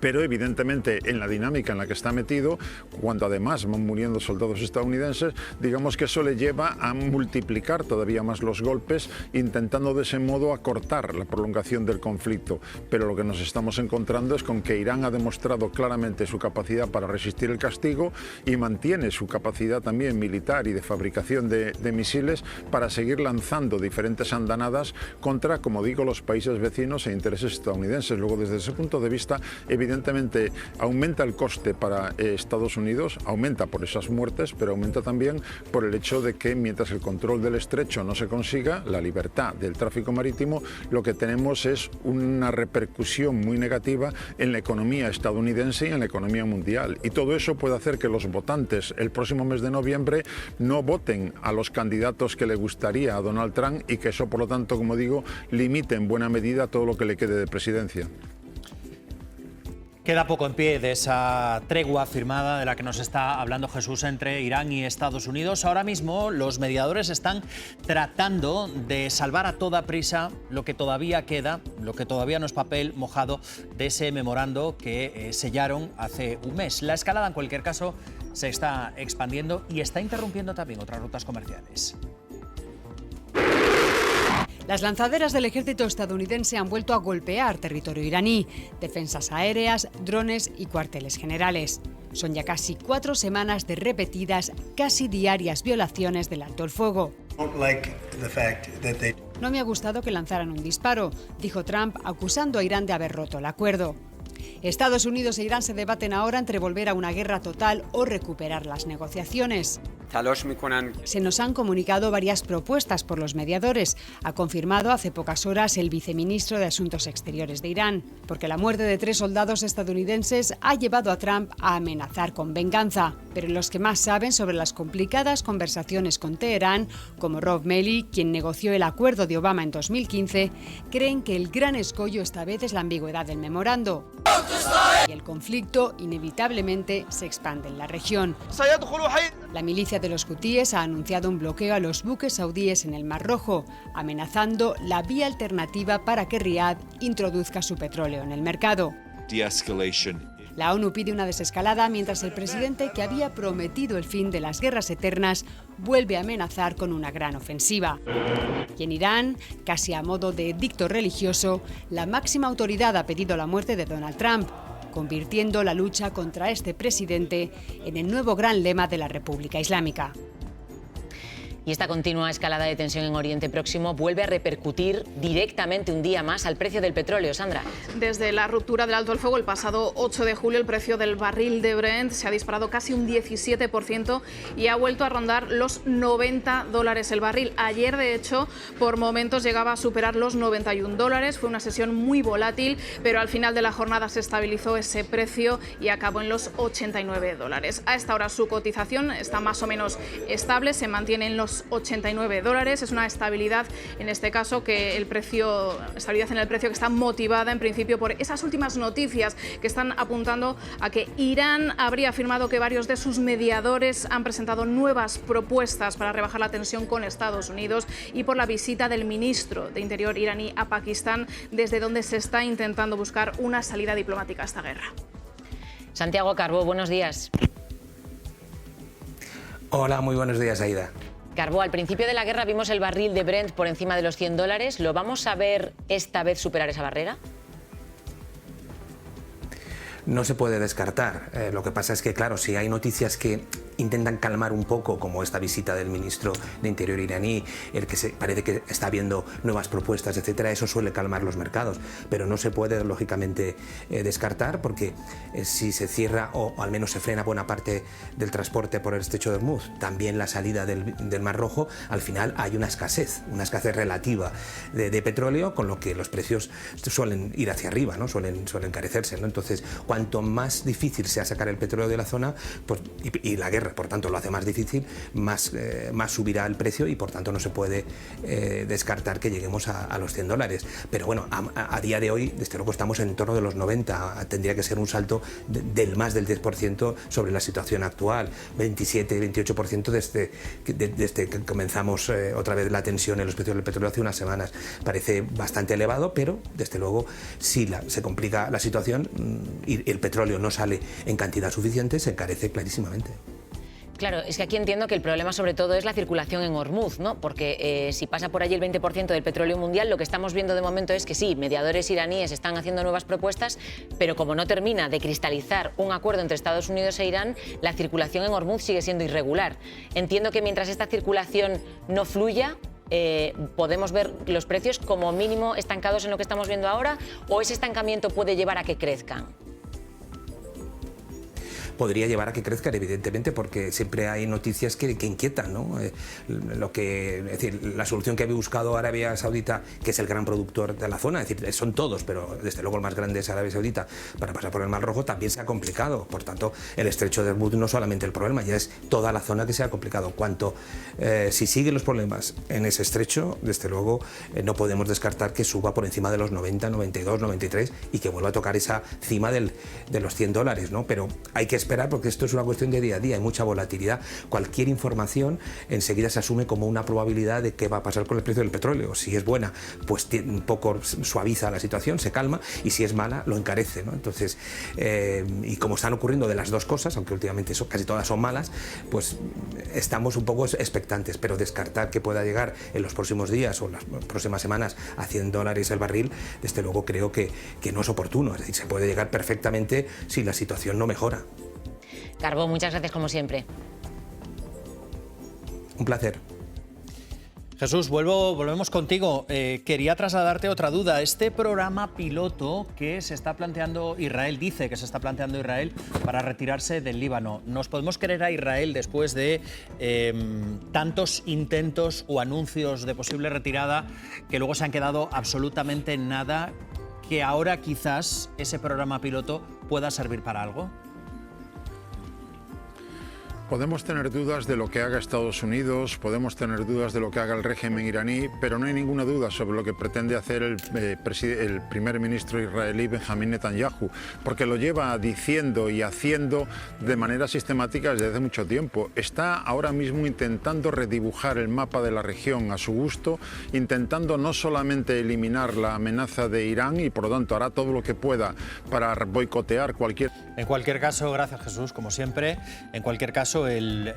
Pero evidentemente en la dinámica en la que está metido, cuando además van muriendo soldados estadounidenses, digamos que eso le lleva a multiplicar todavía más los golpes, intentando de ese modo acortar la prolongación del conflicto. Pero lo que nos estamos encontrando es con que Irán ha demostrado claramente su capacidad para resistir el castigo y mantiene su capacidad también militar y de fabricación de misiles para seguir lanzando diferentes andanadas contra, como digo, los países vecinos e intereses estadounidenses. Luego, desde ese punto de vista, evidentemente aumenta el coste para Estados Unidos, aumenta por esas muertes, pero aumenta también por el hecho de que mientras el control del estrecho no se consiga, la libertad del tráfico marítimo, lo que tenemos es una repercusión muy negativa en la economía estadounidense y en la economía mundial. Y todo eso puede hacer que los votantes el próximo mes de noviembre no voten a los candidatos que le gustaría a Donald Trump y que eso, por lo tanto, como digo, limite en buena medida todo lo que le quede de presidencia. Queda poco en pie de esa tregua firmada de la que nos está hablando Jesús entre Irán y Estados Unidos. Ahora mismo los mediadores están tratando de salvar a toda prisa lo que todavía queda, lo que todavía no es papel mojado de ese memorando que sellaron hace un mes. La escalada, en cualquier caso, se está expandiendo y está interrumpiendo también otras rutas comerciales. Las lanzaderas del ejército estadounidense han vuelto a golpear territorio iraní, defensas aéreas, drones y cuarteles generales. Son ya casi 4 semanas de repetidas, casi diarias violaciones del alto el fuego. No me ha gustado que lanzaran un disparo, dijo Trump, acusando a Irán de haber roto el acuerdo. Estados Unidos e Irán se debaten ahora entre volver a una guerra total o recuperar las negociaciones. Se nos han comunicado varias propuestas por los mediadores, ha confirmado hace pocas horas el viceministro de Asuntos Exteriores de Irán, porque la muerte de 3 soldados estadounidenses ha llevado a Trump a amenazar con venganza. Pero los que más saben sobre las complicadas conversaciones con Teherán, como Rob Malley, quien negoció el acuerdo de Obama en 2015, creen que el gran escollo esta vez es la ambigüedad del memorando. Y el conflicto inevitablemente se expande en la región. La milicia de los hutíes ha anunciado un bloqueo a los buques saudíes en el Mar Rojo, amenazando la vía alternativa para que Riad introduzca su petróleo en el mercado. La ONU pide una desescalada mientras el presidente, que había prometido el fin de las guerras eternas, vuelve a amenazar con una gran ofensiva. Y en Irán, casi a modo de edicto religioso, la máxima autoridad ha pedido la muerte de Donald Trump, convirtiendo la lucha contra este presidente en el nuevo gran lema de la República Islámica. Y esta continua escalada de tensión en Oriente Próximo vuelve a repercutir directamente un día más al precio del petróleo. Sandra. Desde la ruptura del alto el fuego el pasado 8 de julio, el precio del barril de Brent se ha disparado casi un 17% y ha vuelto a rondar los $90 el barril. Ayer, de hecho, por momentos llegaba a superar los $91. Fue una sesión muy volátil, pero al final de la jornada se estabilizó ese precio y acabó en los $89. A esta hora su cotización está más o menos estable, se mantiene en los $289. Es una estabilidad, en este caso, estabilidad en el precio que está motivada en principio por esas últimas noticias que están apuntando a que Irán habría afirmado que varios de sus mediadores han presentado nuevas propuestas para rebajar la tensión con Estados Unidos y por la visita del ministro de Interior iraní a Pakistán, desde donde se está intentando buscar una salida diplomática a esta guerra. Santiago Carbó, buenos días. Hola, muy buenos días, Aida. Carbó, al principio de la guerra vimos el barril de Brent por encima de los $100. ¿Lo vamos a ver esta vez superar esa barrera? No se puede descartar. Lo que pasa es que, claro, si hay noticias que intentan calmar un poco, como esta visita del ministro de Interior iraní, el que parece que está viendo nuevas propuestas, etcétera, eso suele calmar los mercados. Pero no se puede, lógicamente, descartar, porque si se cierra o al menos se frena buena parte del transporte por el estrecho de Hormuz, también la salida del Mar Rojo, al final hay una escasez relativa de petróleo, con lo que los precios suelen ir hacia arriba, ¿no? Suelen encarecerse, ¿no? Entonces, cuanto más difícil sea sacar el petróleo de la zona, pues, y la guerra, por tanto, lo hace más difícil, más subirá el precio y, por tanto, no se puede descartar que lleguemos a los $100. Pero bueno, a día de hoy, desde luego, estamos en torno de los 90. Tendría que ser un salto del más del 10% sobre la situación actual, 27-28% desde que comenzamos otra vez la tensión en los precios del petróleo hace unas semanas. Parece bastante elevado, pero, desde luego, si se complica la situación y el petróleo no sale en cantidad suficiente, se encarece clarísimamente. Claro, es que aquí entiendo que el problema sobre todo es la circulación en Hormuz, ¿no? Porque si pasa por allí el 20% del petróleo mundial, lo que estamos viendo de momento es que sí, mediadores iraníes están haciendo nuevas propuestas, pero como no termina de cristalizar un acuerdo entre Estados Unidos e Irán, la circulación en Hormuz sigue siendo irregular. Entiendo que mientras esta circulación no fluya, podemos ver los precios como mínimo estancados en lo que estamos viendo ahora, o ese estancamiento puede llevar a que crezcan. Podría llevar a que crezcan, evidentemente, porque siempre hay noticias que inquietan, ¿no? Es decir, la solución que había buscado Arabia Saudita, que es el gran productor de la zona, es decir, son todos, pero desde luego el más grande es Arabia Saudita, para pasar por el Mar Rojo, también se ha complicado. Por tanto, el estrecho de Hormuz no solamente el problema, ya es toda la zona que se ha complicado. Si siguen los problemas en ese estrecho, desde luego no podemos descartar que suba por encima de los 90, 92, 93 y que vuelva a tocar esa cima de los $100, ¿no? Pero hay que esperar, porque esto es una cuestión de día a día, hay mucha volatilidad. Cualquier información enseguida se asume como una probabilidad de qué va a pasar con el precio del petróleo. Si es buena, pues un poco suaviza la situación, se calma, y si es mala, lo encarece, ¿no? Entonces, y como están ocurriendo de las dos cosas, aunque últimamente casi todas son malas, pues estamos un poco expectantes, pero descartar que pueda llegar en los próximos días o las próximas semanas a $100 el barril, desde luego creo que no es oportuno. Es decir, se puede llegar perfectamente si la situación no mejora. Carbó, muchas gracias como siempre. Un placer. Jesús, volvemos contigo. Quería trasladarte otra duda. Este programa piloto que se está planteando Israel, dice que se está planteando Israel para retirarse del Líbano. ¿Nos podemos creer a Israel después de tantos intentos o anuncios de posible retirada que luego se han quedado absolutamente en nada, que ahora quizás ese programa piloto pueda servir para algo? Podemos tener dudas de lo que haga Estados Unidos, podemos tener dudas de lo que haga el régimen iraní, pero no hay ninguna duda sobre lo que pretende hacer el primer ministro israelí Benjamín Netanyahu, porque lo lleva diciendo y haciendo de manera sistemática desde hace mucho tiempo. Está ahora mismo intentando redibujar el mapa de la región a su gusto, intentando no solamente eliminar la amenaza de Irán, y por lo tanto hará todo lo que pueda para boicotear cualquier... En cualquier caso, gracias Jesús, como siempre. En cualquier caso, el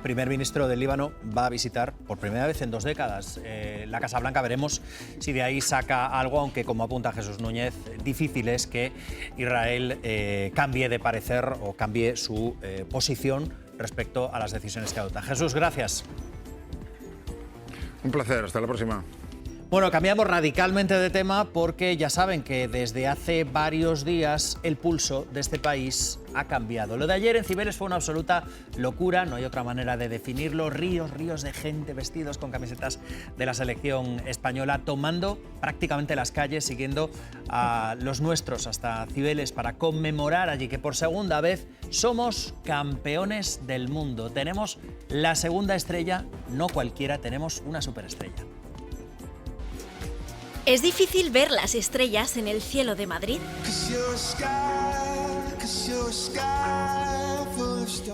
primer ministro del Líbano va a visitar por primera vez en 2 décadas la Casa Blanca. Veremos si de ahí saca algo, aunque, como apunta Jesús Núñez, difícil es que Israel cambie de parecer o cambie su posición respecto a las decisiones que adopta. Jesús, gracias. Un placer, hasta la próxima. Bueno, cambiamos radicalmente de tema porque ya saben que desde hace varios días el pulso de este país ha cambiado. Lo de ayer en Cibeles fue una absoluta locura, no hay otra manera de definirlo. Ríos de gente vestidos con camisetas de la selección española, tomando prácticamente las calles, siguiendo a los nuestros hasta Cibeles para conmemorar allí que por segunda vez somos campeones del mundo. Tenemos la segunda estrella, no cualquiera, tenemos una superestrella. ¿Es difícil ver las estrellas en el cielo de Madrid?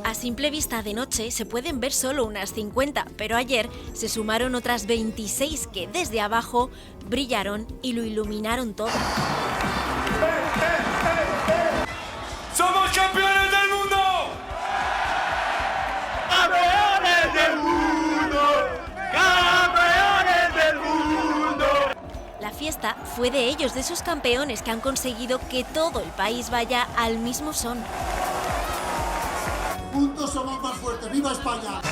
A simple vista de noche se pueden ver solo unas 50, pero ayer se sumaron otras 26 que desde abajo brillaron y lo iluminaron todo. ¡Somos campeones del mundo! ¡Campeones del mundo! ¡Campeones del mundo! La fiesta fue de ellos, de esos campeones que han conseguido que todo el país vaya al mismo son. Juntos somos más fuertes, ¡viva España!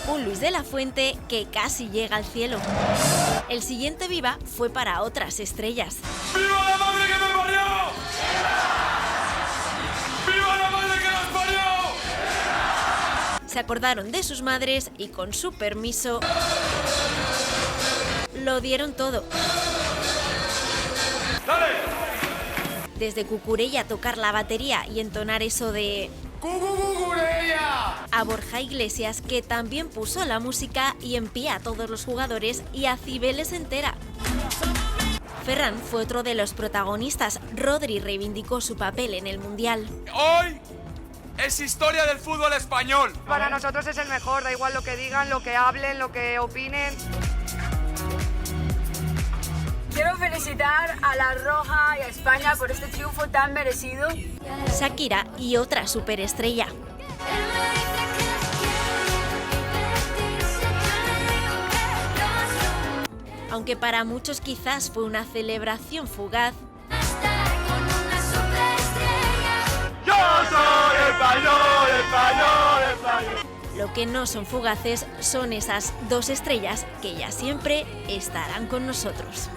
Un Luis de la Fuente que casi llega al cielo. El siguiente viva fue para otras estrellas. ¡Viva la madre que me parió! ¡Viva la madre que nos parió! Se acordaron de sus madres y con su permiso lo dieron todo. ¡Dale! Desde Cucurella tocar la batería y entonar eso de ¡Cucurella! a Borja Iglesias, que también puso la música y en pie a todos los jugadores y a Cibeles entera. Ferran fue otro de los protagonistas. Rodri reivindicó su papel en el Mundial. Hoy es historia del fútbol español. Para nosotros es el mejor, da igual lo que digan, lo que hablen, lo que opinen. Quiero felicitar a La Roja y a España por este triunfo tan merecido. Shakira y otra superestrella. Aunque para muchos quizás fue una celebración fugaz, ¡Yo soy español, español, español! Lo que no son fugaces son esas dos estrellas que ya siempre estarán con nosotros.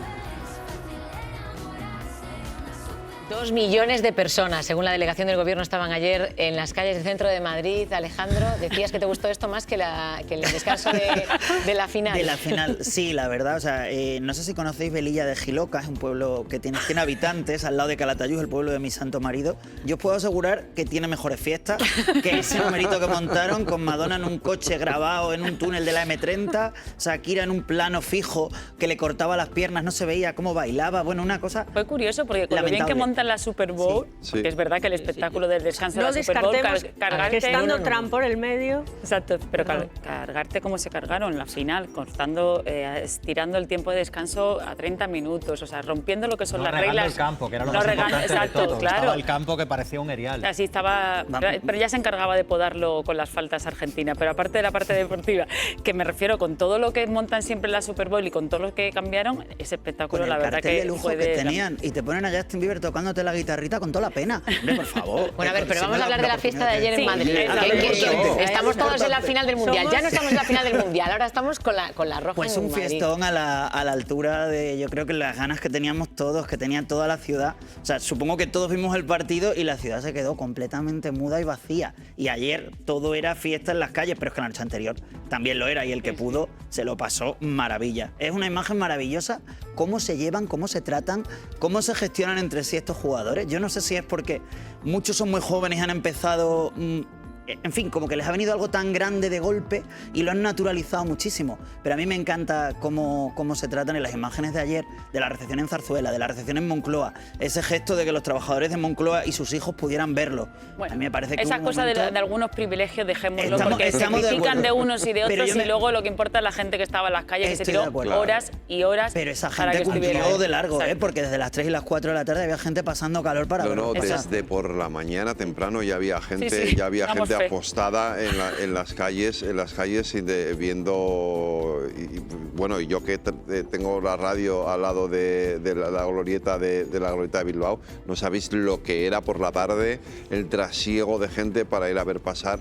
2 millones de personas, según la delegación del Gobierno, estaban ayer en las calles del centro de Madrid. Alejandro, decías que te gustó esto más que el descanso de la final. De la final, sí, la verdad. O sea, no sé si conocéis Velilla de Jiloca, es un pueblo que tiene 100 habitantes, al lado de Calatayud, el pueblo de mi santo marido. Yo os puedo asegurar que tiene mejores fiestas que ese numerito que montaron con Madonna en un coche grabado en un túnel de la M30, Shakira en un plano fijo que le cortaba las piernas, no se veía cómo bailaba. Bueno, una cosa Fue curioso porque con lo bien que montan la Super Bowl, Sí. que es verdad que el espectáculo del descanso No de la Super Bowl, descartemos cargarte... que estando Trump por el medio... Exacto, pero cargarte como se cargaron la final, estirando el tiempo de descanso a 30 minutos, o sea, rompiendo lo que son las reglas. el campo, que era lo No más regando, importante exacto, de todo. claro. Estaba el campo que parecía un erial. Así estaba, pero ya se encargaba de podarlo con las faltas Argentina. Pero aparte de la parte deportiva, que me refiero con todo lo que montan siempre en la Super Bowl y con todo lo que cambiaron, ese espectáculo, con el la verdad cartel que de lujo fue que tenían. Y te ponen a Justin Bieber tocándote la guitarrita con toda la pena. Hombre, por favor. Bueno, a ver, pero vamos a hablar de la fiesta de ayer en Madrid. Estamos todos en la final del Mundial. Ya no estamos en la final del Mundial, ahora estamos con la Roja. Pues un fiestón a la altura de, yo creo que las ganas que teníamos todos, que tenía toda la ciudad. O sea, supongo que todos vimos el partido y la ciudad se quedó completamente muda y vacía. Y ayer todo era fiesta en las calles, pero es que la noche anterior también lo era y el que pudo se lo pasó maravilla. Es una imagen maravillosa, cómo se llevan, cómo se tratan, cómo se gestionan entre sí estos jugadores. Yo no sé si es porque muchos son muy jóvenes y han empezado... en fin, como que les ha venido algo tan grande de golpe y lo han naturalizado muchísimo. Pero a mí me encanta cómo se tratan en las imágenes de ayer, de la recepción en Zarzuela, de la recepción en Moncloa, ese gesto de que los trabajadores de Moncloa y sus hijos pudieran verlo. Bueno, a mí me parece que esa cosa de algunos privilegios, dejémoslo, porque se estamos de critican de unos y de otros y me... luego lo que importa es la gente que estaba en las calles, que se tiró horas y horas. Pero esa para gente que cumplió de largo, porque desde las 3 y las 4 de la tarde había gente pasando calor para verlo. Desde por la mañana temprano ya había gente, sí, gente apostada en las calles viendo bueno, y yo que tengo la radio al lado de la glorieta de Bilbao, no sabéis lo que era por la tarde el trasiego de gente para ir a ver pasar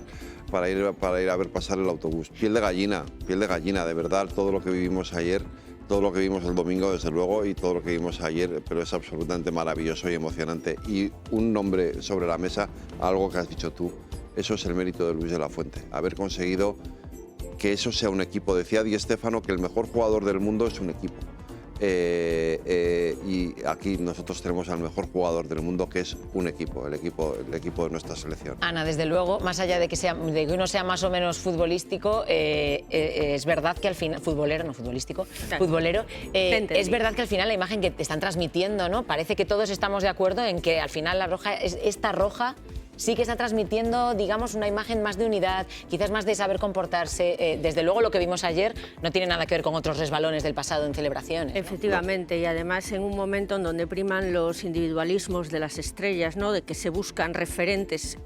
el autobús. Piel de gallina, de verdad, todo lo que vivimos ayer. todo lo que vimos el domingo, desde luego, y todo lo que vimos ayer, pero es absolutamente maravilloso y emocionante. Y un nombre sobre la mesa, algo que has dicho tú, eso es el mérito de Luis de la Fuente, haber conseguido que eso sea un equipo. Decía Di Stéfano que el mejor jugador del mundo es un equipo. Y aquí nosotros tenemos al mejor jugador del mundo, que es un equipo, el equipo de nuestra selección. Ana, desde luego, más allá de que uno sea más o menos futbolístico, es verdad que al final, futbolero, es verdad que al final la imagen que te están transmitiendo, ¿no? Parece que todos estamos de acuerdo en que al final la roja, esta roja, sí que está transmitiendo, digamos, una imagen más de unidad, quizás más de saber comportarse. Desde luego lo que vimos ayer no tiene nada que ver con otros resbalones del pasado en celebraciones, ¿no? Efectivamente, y además en un momento en donde priman los individualismos de las estrellas, ¿no? De que se buscan referentes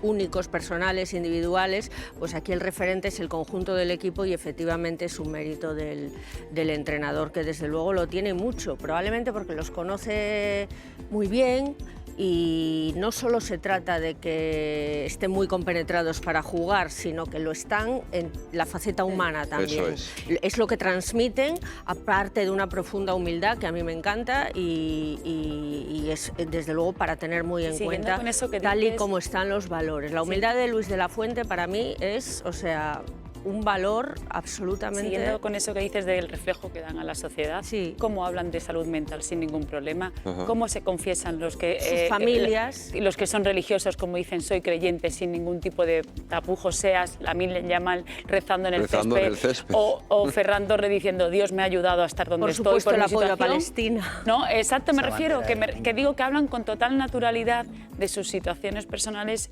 únicos, personales, individuales, pues aquí el referente es el conjunto del equipo y efectivamente es un mérito del entrenador, que desde luego lo tiene mucho, probablemente porque los conoce muy bien. Y no solo se trata de que estén muy compenetrados para jugar, sino que lo están en la faceta humana también. Eso es lo que transmiten, aparte de una profunda humildad que a mí me encanta y es desde luego para tener muy en cuenta con eso que tal dices, y como están los valores. La humildad de Luis de la Fuente para mí es, o sea, un valor absolutamente... Siguiendo con eso que dices del reflejo que dan a la sociedad, cómo hablan de salud mental sin ningún problema, cómo se confiesan los que... Sus familias... los que son religiosos, como dicen, soy creyente, sin ningún tipo de tapujos, seas Lamine Yamal rezando en el césped. O Ferran Torres diciendo, Dios me ha ayudado a estar donde estoy. Por supuesto, el mi apoyo a situación. Palestina. No, exacto, me refiero, que digo que hablan con total naturalidad de sus situaciones personales,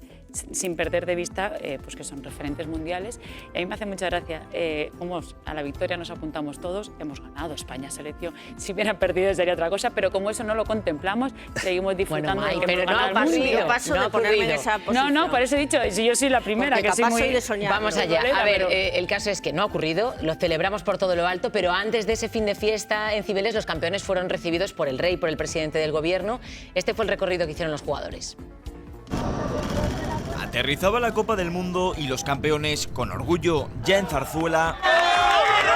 sin perder de vista pues que son referentes mundiales. Y a mí me hace mucha gracia, como a la victoria nos apuntamos todos, hemos ganado España selección, si hubiera perdido sería otra cosa, pero como eso no lo contemplamos, seguimos disfrutando de que hemos ganado el mundo. Yo paso de ponerme en esa posición. No, por eso he dicho, yo soy la primera, porque que soy muy... soy de soñar. Vamos allá, a ver, el caso es que no ha ocurrido, lo celebramos por todo lo alto, pero antes de ese fin de fiesta en Cibeles, los campeones fueron recibidos por el rey, por el presidente del gobierno. Este fue el recorrido que hicieron los jugadores. Aterrizaba la Copa del Mundo y los campeones, con orgullo, ya en Zarzuela.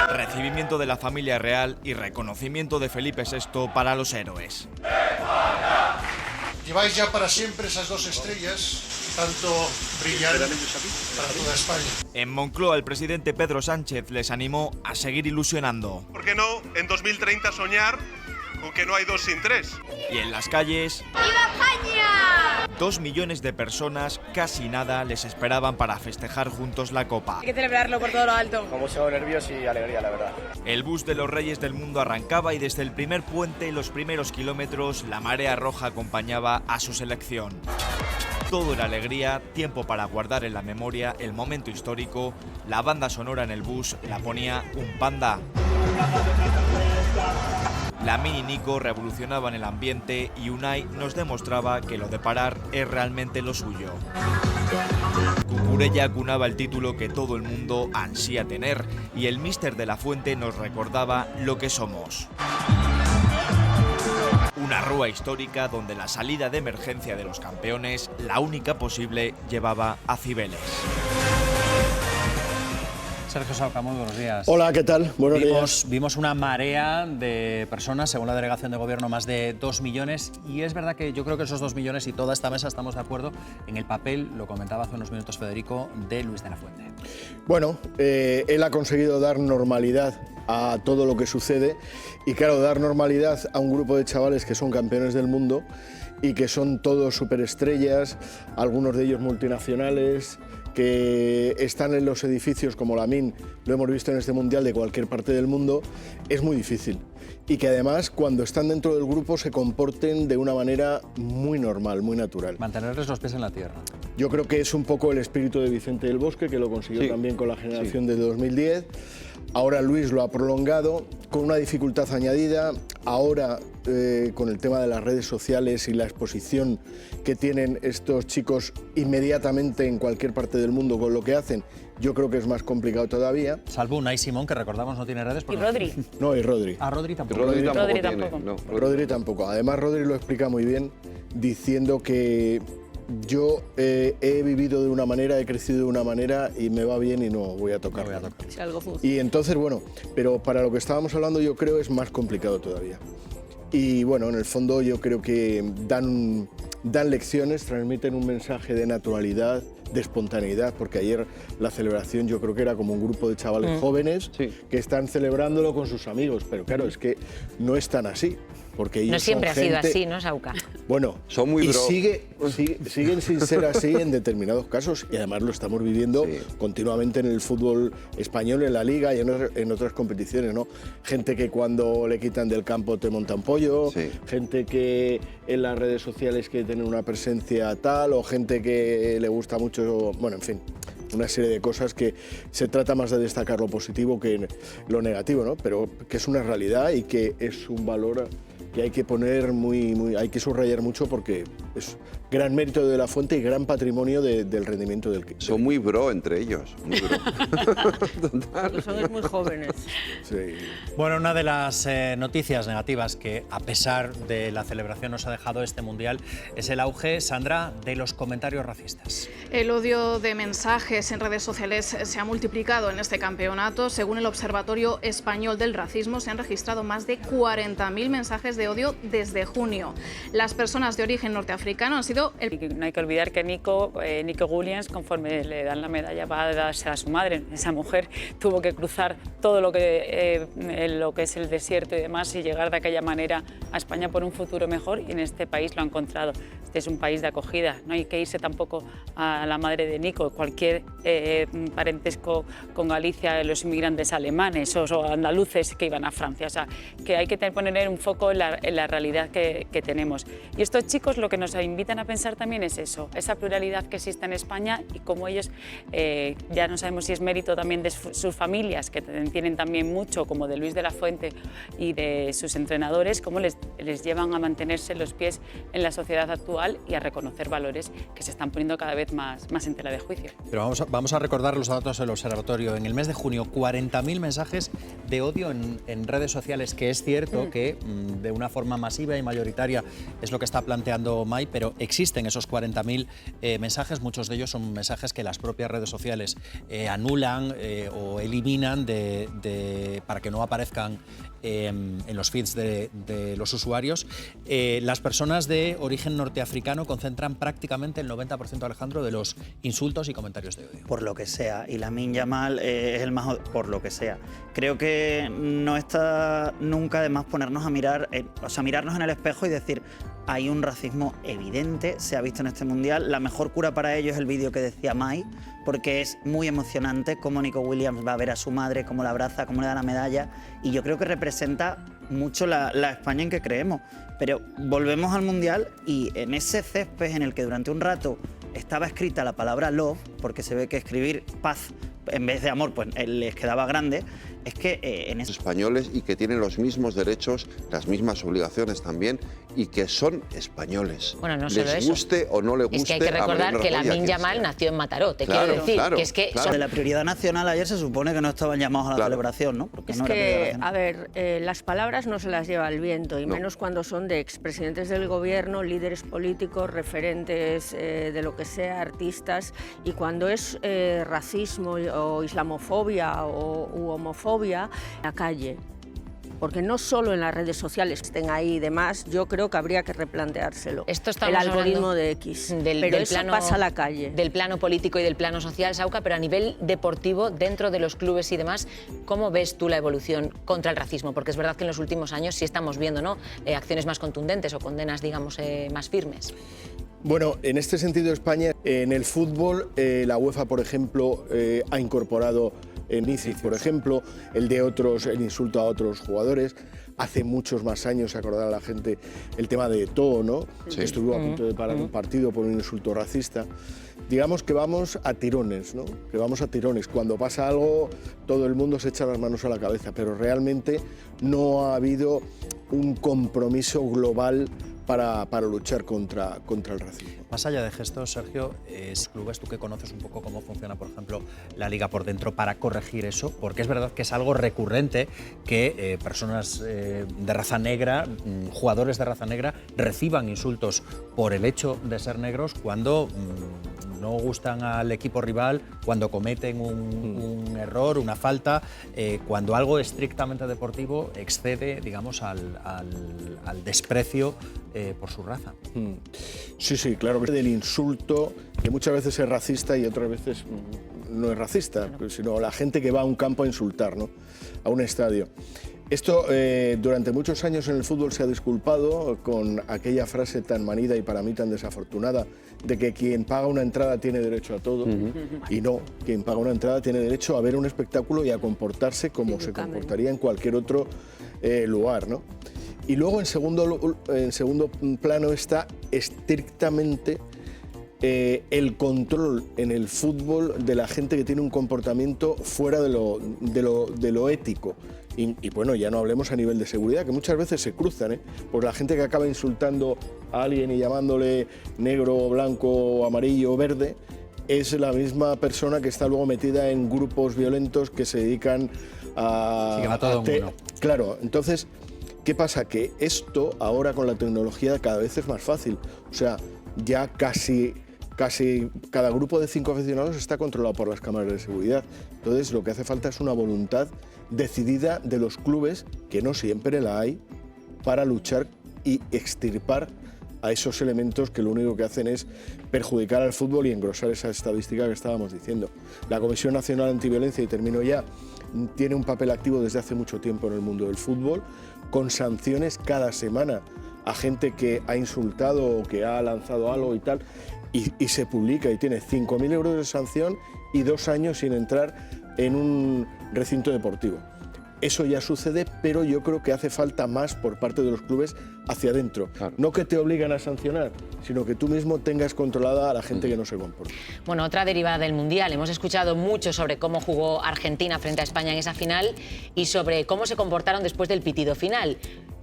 Recibimiento de la familia real y reconocimiento de Felipe VI para los héroes. Lleváis ya para siempre esas dos estrellas, tanto brillar para toda España. En Moncloa, el presidente Pedro Sánchez les animó a seguir ilusionando. ¿Por qué no en 2030 soñar con que no hay 2 sin 3? Y en las calles... ¡Viva España! 2 millones de personas, casi nada, les esperaban para festejar juntos la Copa. Hay que celebrarlo por todo lo alto. Con muchos nervios y alegría, la verdad. El bus de los Reyes del Mundo arrancaba y desde el primer puente y los primeros kilómetros, la marea roja acompañaba a su selección. Todo era alegría, tiempo para guardar en la memoria el momento histórico. La banda sonora en el bus la ponía un panda. Lamine y Nico revolucionaban el ambiente y Unai nos demostraba que lo de parar es realmente lo suyo. Cucurella acunaba el título que todo el mundo ansía tener y el míster de la Fuente nos recordaba lo que somos. Una rúa histórica donde la salida de emergencia de los campeones, la única posible, llevaba a Cibeles. Sergio Sauca, muy buenos días. Hola, ¿qué tal? Buenos días. Vimos una marea de personas, según la delegación de gobierno, más de 2 millones. Y es verdad que yo creo que esos 2 millones y toda esta mesa estamos de acuerdo en el papel, lo comentaba hace unos minutos Federico, de Luis de la Fuente. Bueno, él ha conseguido dar normalidad a todo lo que sucede y claro, dar normalidad a un grupo de chavales que son campeones del mundo y que son todos superestrellas, algunos de ellos multinacionales, que están en los edificios como Lamine, lo hemos visto en este Mundial de cualquier parte del mundo, es muy difícil. Y que además, cuando están dentro del grupo, se comporten de una manera muy normal, muy natural. Mantenerles los pies en la tierra. Yo creo que es un poco el espíritu de Vicente del Bosque, que lo consiguió también con la generación de 2010. Ahora Luis lo ha prolongado con una dificultad añadida. Ahora, con el tema de las redes sociales y la exposición que tienen estos chicos inmediatamente en cualquier parte del mundo con lo que hacen, yo creo que es más complicado todavía. Salvo Unai Simón, que recordamos no tiene redes. ¿Y Rodri? No, y Rodri. Ah, Rodri tampoco. Rodri tampoco. Además, Rodri lo explica muy bien, diciendo que yo he vivido de una manera, he crecido de una manera y me va bien y no voy a tocar. Si algo funciona. Y entonces, bueno, pero para lo que estábamos hablando yo creo es más complicado todavía. Y bueno, en el fondo yo creo que dan lecciones, transmiten un mensaje de naturalidad, de espontaneidad, porque ayer la celebración yo creo que era como un grupo de chavales jóvenes que están celebrándolo con sus amigos, pero claro, es que no es tan así. Porque ellos no siempre son ha sido gente... así, ¿no, Sauca? Bueno, son muy siguen sin ser así en determinados casos y además lo estamos viviendo continuamente en el fútbol español, en la Liga y en otras competiciones, ¿no? Gente que cuando le quitan del campo te montan pollo, gente que en las redes sociales que tienen una presencia tal o gente que le gusta mucho, bueno, en fin, una serie de cosas que se trata más de destacar lo positivo que lo negativo, ¿no? Pero que es una realidad y que es un valor que hay que poner hay que subrayar mucho porque es gran mérito de la Fuente y gran patrimonio del rendimiento del equipo. Son muy bro entre ellos, muy bro. Son muy jóvenes. Sí. Bueno, una de las noticias negativas que a pesar de la celebración nos ha dejado este Mundial es el auge, Sandra, de los comentarios racistas. El odio de mensajes en redes sociales se ha multiplicado en este campeonato. Según el Observatorio Español del Racismo, se han registrado más de 40.000 mensajes de odio desde junio. Las personas de origen norteafricano han sido... No hay que olvidar que Nico Williams, conforme le dan la medalla, va a darse a su madre. Esa mujer tuvo que cruzar todo lo que es el desierto y demás y llegar de aquella manera a España por un futuro mejor, y en este país lo ha encontrado. Este es un país de acogida, no hay que irse tampoco a la madre de Nico. Cualquier parentesco con Galicia, los inmigrantes alemanes o andaluces que iban a Francia. O sea, que hay que poner un foco en la realidad que tenemos. Y estos chicos lo que nos invitan a pensar también es eso, esa pluralidad que existe en España y cómo ellos, ya no sabemos si es mérito también de sus familias, que tienen también mucho, como de Luis de la Fuente y de sus entrenadores, cómo les llevan a mantenerse los pies en la sociedad actual y a reconocer valores que se están poniendo cada vez más en tela de juicio. Pero vamos a recordar los datos del observatorio. En el mes de junio, 40.000 mensajes de odio en redes sociales, que es cierto que de una forma masiva y mayoritaria es lo que está planteando Mai, pero existen esos 40.000 mensajes, muchos de ellos son mensajes que las propias redes sociales anulan o eliminan para que no aparezcan en los feeds de los usuarios. Las personas de origen norteafricano concentran prácticamente el 90%, Alejandro, de los insultos y comentarios de odio. Por lo que sea, y Lamine Yamal es el más... por lo que sea. Creo que no está nunca de más ponernos a mirar, mirarnos en el espejo y decir, hay un racismo evidente, se ha visto en este Mundial. La mejor cura para ello es el vídeo que decía Mai, porque es muy emocionante cómo Nico Williams va a ver a su madre, cómo la abraza, cómo le da la medalla, y yo creo que representa mucho la España en que creemos. Pero volvemos al Mundial y en ese césped en el que durante un rato estaba escrita la palabra love, porque se ve que escribir paz en vez de amor pues les quedaba grande, es que en españoles y que tienen los mismos derechos, las mismas obligaciones también, y que son españoles. Bueno, no solo les eso. guste o no le guste. Es que hay que recordar que Lamine Yamal nació en Mataró, quiero decir. Que es que de la prioridad nacional ayer se supone que no estaban llamados a la celebración, ¿no? Porque es que, a ver, las palabras no se las lleva el viento, y menos cuando son de expresidentes del gobierno, líderes políticos, referentes de lo que sea, artistas, y cuando es racismo o islamofobia u homofobia, la calle. Porque no solo en las redes sociales estén ahí y demás, yo creo que habría que replanteárselo. Esto el algoritmo de X, pero eso pasa a la calle. Del plano político y del plano social, Sauca, pero a nivel deportivo, dentro de los clubes y demás, ¿cómo ves tú la evolución contra el racismo? Porque es verdad que en los últimos años sí estamos viendo, ¿no?, acciones más contundentes o condenas, digamos, más firmes. Bueno, en este sentido España, en el fútbol, la UEFA, por ejemplo, ha incorporado en ICIC, por ejemplo, el insulto a otros jugadores. Hace muchos más años, se acordará la gente, el tema de Eto'o, ¿no? Sí. Estuvo a punto de parar un partido por un insulto racista. Digamos que vamos a tirones, ¿no? Que vamos a tirones. Cuando pasa algo, todo el mundo se echa las manos a la cabeza, pero realmente no ha habido un compromiso global para luchar contra el racismo. Más allá de gestos, Sergio, clubes, tú que conoces un poco cómo funciona, por ejemplo, la Liga por dentro para corregir eso, porque es verdad que es algo recurrente que personas de raza negra, jugadores de raza negra, reciban insultos por el hecho de ser negros cuando no gustan al equipo rival, cuando cometen un error, una falta, cuando algo estrictamente deportivo excede, digamos, al desprecio por su raza. Sí, claro que del insulto, que muchas veces es racista y otras veces no es racista, sino la gente que va a un campo a insultar, ¿no? A un estadio. Esto durante muchos años en el fútbol se ha disculpado con aquella frase tan manida y para mí tan desafortunada de que quien paga una entrada tiene derecho a todo. Y no, quien paga una entrada tiene derecho a ver un espectáculo y a comportarse como se comportaría en cualquier otro lugar, ¿no? Y luego en segundo plano está estrictamente el control en el fútbol de la gente que tiene un comportamiento fuera de lo ético. Y bueno, ya no hablemos a nivel de seguridad, que muchas veces se cruzan, por la gente que acaba insultando a alguien y llamándole negro, blanco, amarillo o verde, es la misma persona que está luego metida en grupos violentos que se dedican a... Sí, que va todo uno. Claro, entonces, ¿qué pasa? Que esto ahora con la tecnología cada vez es más fácil. O sea, ya casi cada grupo de 5 aficionados está controlado por las cámaras de seguridad. Entonces, lo que hace falta es una voluntad decidida de los clubes, que no siempre la hay, para luchar y extirpar a esos elementos que lo único que hacen es perjudicar al fútbol y engrosar esa estadística que estábamos diciendo. La Comisión Nacional Antiviolencia, y termino ya, tiene un papel activo desde hace mucho tiempo en el mundo del fútbol, con sanciones cada semana a gente que ha insultado o que ha lanzado algo y tal, y se publica y tiene 5.000 euros de sanción y 2 años sin entrar en un recinto deportivo. Eso ya sucede, pero yo creo que hace falta más por parte de los clubes hacia adentro. Claro. No que te obligan a sancionar, sino que tú mismo tengas controlada a la gente que no se comporta. Bueno, otra derivada del Mundial. Hemos escuchado mucho sobre cómo jugó Argentina frente a España en esa final y sobre cómo se comportaron después del pitido final.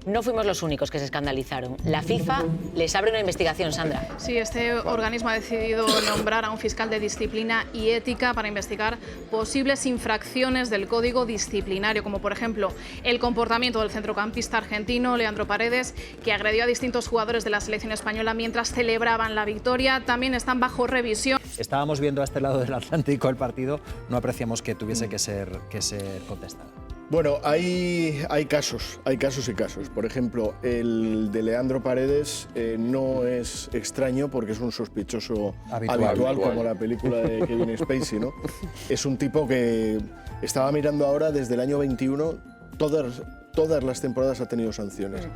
No fuimos los únicos que se escandalizaron. La FIFA les abre una investigación, Sandra. Sí, este organismo ha decidido nombrar a un fiscal de disciplina y ética para investigar posibles infracciones del código disciplinario, como por ejemplo el comportamiento del centrocampista argentino Leandro Paredes, que agredió a distintos jugadores de la selección española mientras celebraban la victoria. También están bajo revisión. Estábamos viendo a este lado del Atlántico el partido, no apreciamos que tuviese que ser contestado. Bueno, hay casos y casos. Por ejemplo, el de Leandro Paredes no es extraño porque es un sospechoso habitual. Como la película de Kevin Spacey, ¿no? Es un tipo que estaba mirando ahora desde el año 21, todas las temporadas ha tenido sanciones.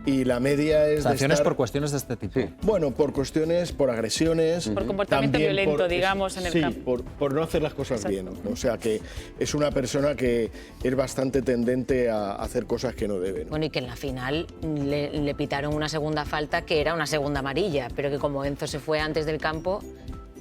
Y la media es sanciones por cuestiones de este tipo. Bueno, por cuestiones, por agresiones. Por comportamiento violento, digamos, en el campo. Sí, por no hacer las cosas bien. O sea, que es una persona que es bastante tendente a hacer cosas que no debe, ¿no? Bueno, y que en la final le pitaron una segunda falta que era una segunda amarilla, pero que como Enzo se fue antes del campo...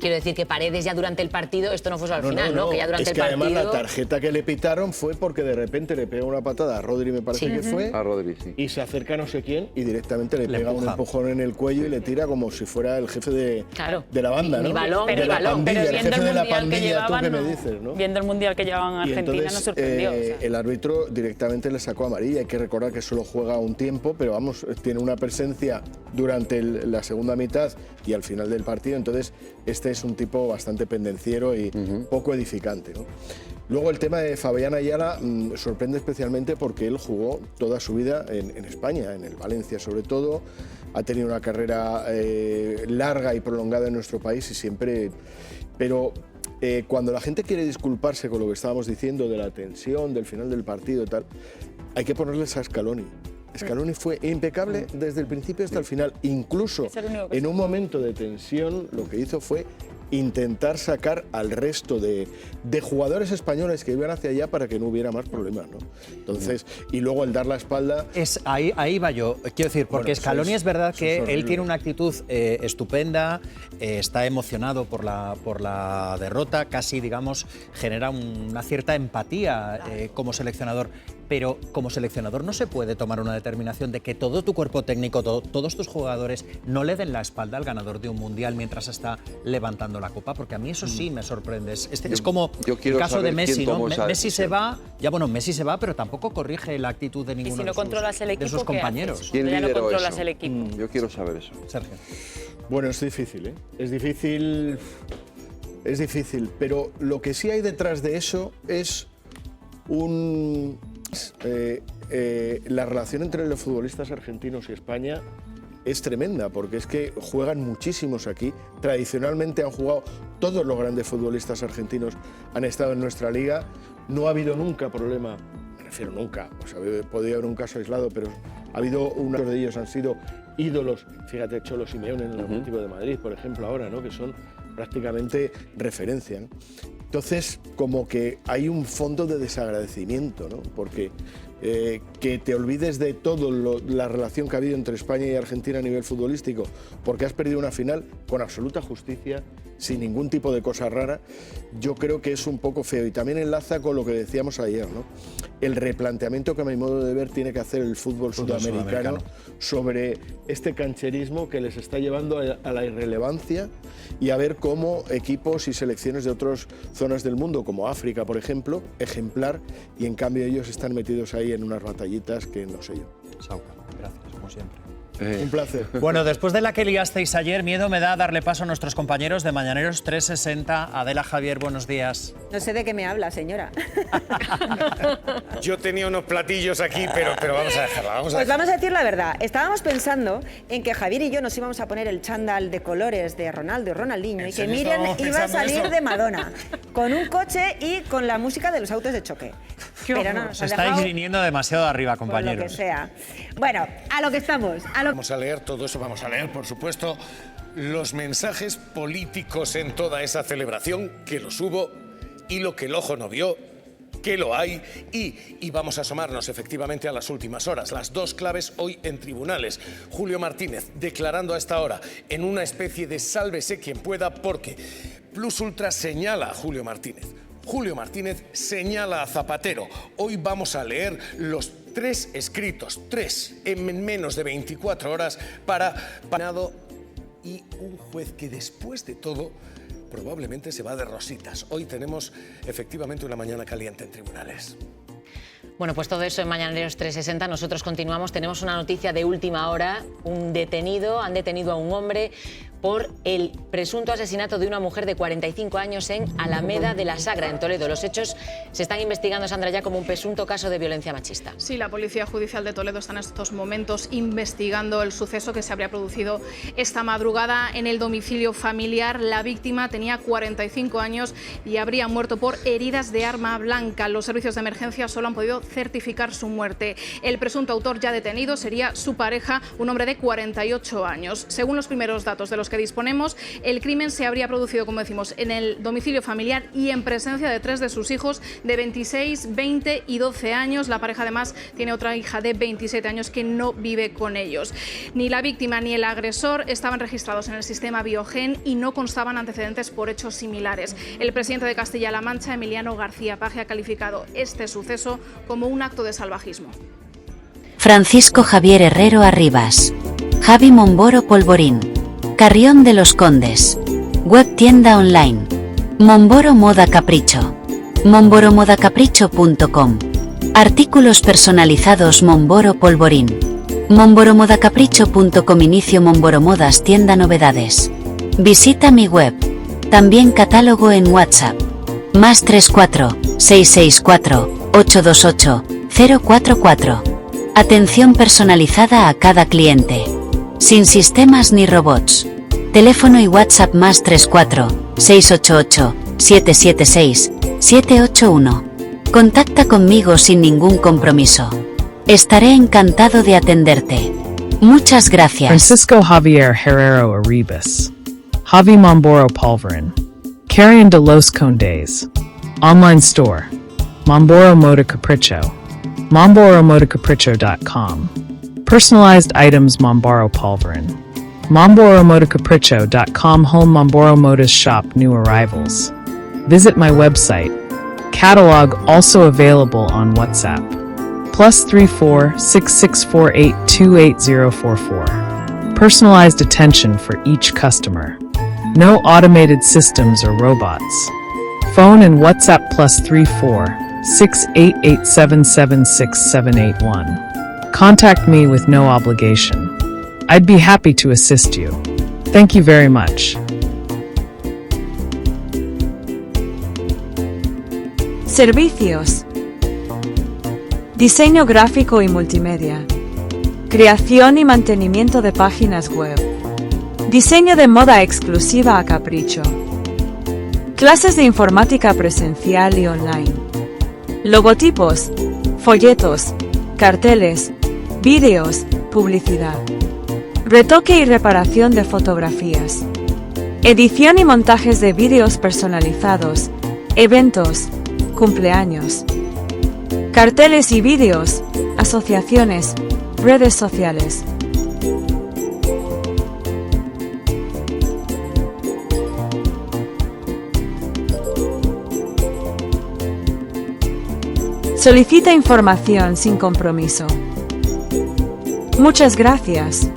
Quiero decir que Paredes ya durante el partido, esto no fue solo al final, ¿no? Que ya durante es que el partido... además la tarjeta que le pitaron fue porque de repente le pega una patada a Rodri, me parece que fue, a Rodri, sí. Y se acerca no sé quién y directamente le pega un empujón en el cuello y le tira como si fuera el jefe de la banda, ¿no? Mi balón, de la pandilla, el jefe de la pandilla, tú que me dices, ¿no? Viendo el Mundial que llevaban a Argentina, entonces, nos sorprendió. El árbitro directamente le sacó amarilla. Hay que recordar que solo juega un tiempo, pero vamos, tiene una presencia durante la segunda mitad y al final del partido, entonces este es un tipo bastante pendenciero y poco edificante, ¿no? Luego el tema de Fabián Ayala sorprende especialmente porque él jugó toda su vida en España, en el Valencia sobre todo, ha tenido una carrera larga y prolongada en nuestro país y siempre... Pero cuando la gente quiere disculparse con lo que estábamos diciendo de la tensión, del final del partido y tal, hay que ponerles a Scaloni. Scaloni fue impecable desde el principio hasta el final. Incluso en un momento de tensión lo que hizo fue intentar sacar al resto de jugadores españoles que iban hacia allá para que no hubiera más problemas, ¿no? Entonces, y luego el dar la espalda... Ahí va yo. Quiero decir, porque Scaloni es verdad que él tiene una actitud estupenda, está emocionado por la derrota, casi, digamos, genera una cierta empatía como seleccionador. pero como seleccionador no se puede tomar una determinación de que todo tu cuerpo técnico, todos tus jugadores no le den la espalda al ganador de un mundial mientras está levantando la copa, porque a mí eso sí me sorprende. Es como el caso de Messi, ¿no? Messi se va, Messi se va, pero tampoco corrige la actitud de ninguno de sus compañeros. ¿Quién lideró eso? Yo quiero saber eso. Sergio. Bueno, es difícil, ¿eh? Es difícil, pero lo que sí hay detrás de eso es la relación entre los futbolistas argentinos y España es tremenda, porque es que juegan muchísimos aquí. Tradicionalmente han jugado todos los grandes futbolistas argentinos, han estado en nuestra liga. No ha habido nunca problema, me refiero nunca, podría haber un caso aislado, pero ha habido unos de ellos han sido ídolos. Fíjate, Cholo Simeone en el Atlético de Madrid, por ejemplo, ahora, ¿no? Que son prácticamente referencia, ¿no? Entonces, como que hay un fondo de desagradecimiento, ¿no? Porque que te olvides de todo la relación que ha habido entre España y Argentina a nivel futbolístico, porque has perdido una final con absoluta justicia, sin ningún tipo de cosa rara, yo creo que es un poco feo. Y también enlaza con lo que decíamos ayer, ¿no? El replanteamiento que a mi modo de ver tiene que hacer el fútbol sudamericano sobre este cancherismo que les está llevando a la irrelevancia, y a ver cómo equipos y selecciones de otras zonas del mundo, como África, por ejemplo, ejemplar, y en cambio ellos están metidos ahí en unas batallitas que no sé yo. Sauca, gracias, como siempre. Un placer. Bueno, después de la que liasteis ayer, miedo me da darle paso a nuestros compañeros de Mañaneros 360. Adela, Javier, buenos días. No sé de qué me habla, señora. Yo tenía unos platillos aquí, pero vamos a dejarla. Vamos a decir la verdad. Estábamos pensando en que Javier y yo nos íbamos a poner el chándal de colores de Ronaldo y Ronaldinho, y que Miriam iba a salir de Madonna, con un coche y con la música de los autos de choque. Pero no, nos estáis viniendo demasiado arriba, compañeros. Por lo que sea. Bueno, a lo que estamos. Vamos a leer todo eso, vamos a leer, por supuesto, los mensajes políticos en toda esa celebración, que los hubo, y lo que el ojo no vio, que lo hay, y vamos a asomarnos efectivamente a las últimas horas. Las dos claves hoy en tribunales. Julio Martínez declarando a esta hora en una especie de sálvese quien pueda, porque Plus Ultra señala a Julio Martínez. Julio Martínez señala a Zapatero. Hoy vamos a leer los 3 escritos, 3 en menos de 24 horas para Panado, y un juez que después de todo probablemente se va de rositas. Hoy tenemos efectivamente una mañana caliente en tribunales. Bueno, pues todo eso en Mañaneros 360. Nosotros continuamos. Tenemos una noticia de última hora. Han detenido a un hombre por el presunto asesinato de una mujer de 45 años en Alameda de la Sagra, en Toledo. Los hechos se están investigando, Sandra, ya como un presunto caso de violencia machista. Sí, la Policía Judicial de Toledo está en estos momentos investigando el suceso que se habría producido esta madrugada en el domicilio familiar. La víctima tenía 45 años y habría muerto por heridas de arma blanca. Los servicios de emergencia solo han podido certificar su muerte. El presunto autor ya detenido sería su pareja, un hombre de 48 años. Según los primeros datos de los que disponemos, el crimen se habría producido, como decimos, en el domicilio familiar y en presencia de 3 de sus hijos de 26, 20 y 12 años. La pareja además tiene otra hija de 27 años que no vive con ellos. Ni la víctima ni el agresor estaban registrados en el sistema Biogen y no constaban antecedentes por hechos similares. El presidente de Castilla-La Mancha, Emiliano García Paje, ha calificado este suceso como un acto de salvajismo. Francisco Javier Herrero Arribas. Javi Momboro Polvorín. Carrión de los Condes. Web tienda online. Momboro Moda Capricho. momboromodacapricho.com. Artículos personalizados Momboro Polvorín. momboromodacapricho.com. Inicio Momboro Modas tienda novedades. Visita mi web. También catálogo en WhatsApp. +34 664 828 044. Atención personalizada a cada cliente. Sin sistemas ni robots. Teléfono y WhatsApp +34 688 776 781. Contacta conmigo sin ningún compromiso. Estaré encantado de atenderte. Muchas gracias. Francisco Javier Herrero Arribas. Javi Momboro Polvorín. Carrión de los Condes. Online store. Momboro Moda Capricho. momboromodacapricho.com. Personalized items Momboro Polvorín. momboromodacapricho.com. Home Momboro Modas Shop New Arrivals. Visit my website. Catalog also available on WhatsApp. +34 6648 28044. Personalized attention for each customer. No automated systems or robots. Phone and WhatsApp +34 6887767781. Contact me with no obligation. I'd be happy to assist you. Thank you very much. Servicios. Diseño gráfico y multimedia. Creación y mantenimiento de páginas web. Diseño de moda exclusiva a capricho. Clases de informática presencial y online. Logotipos, folletos, carteles, vídeos, publicidad. Retoque y reparación de fotografías. Edición y montajes de vídeos personalizados, eventos, cumpleaños. Carteles y vídeos, asociaciones, redes sociales. Solicita información sin compromiso. Muchas gracias.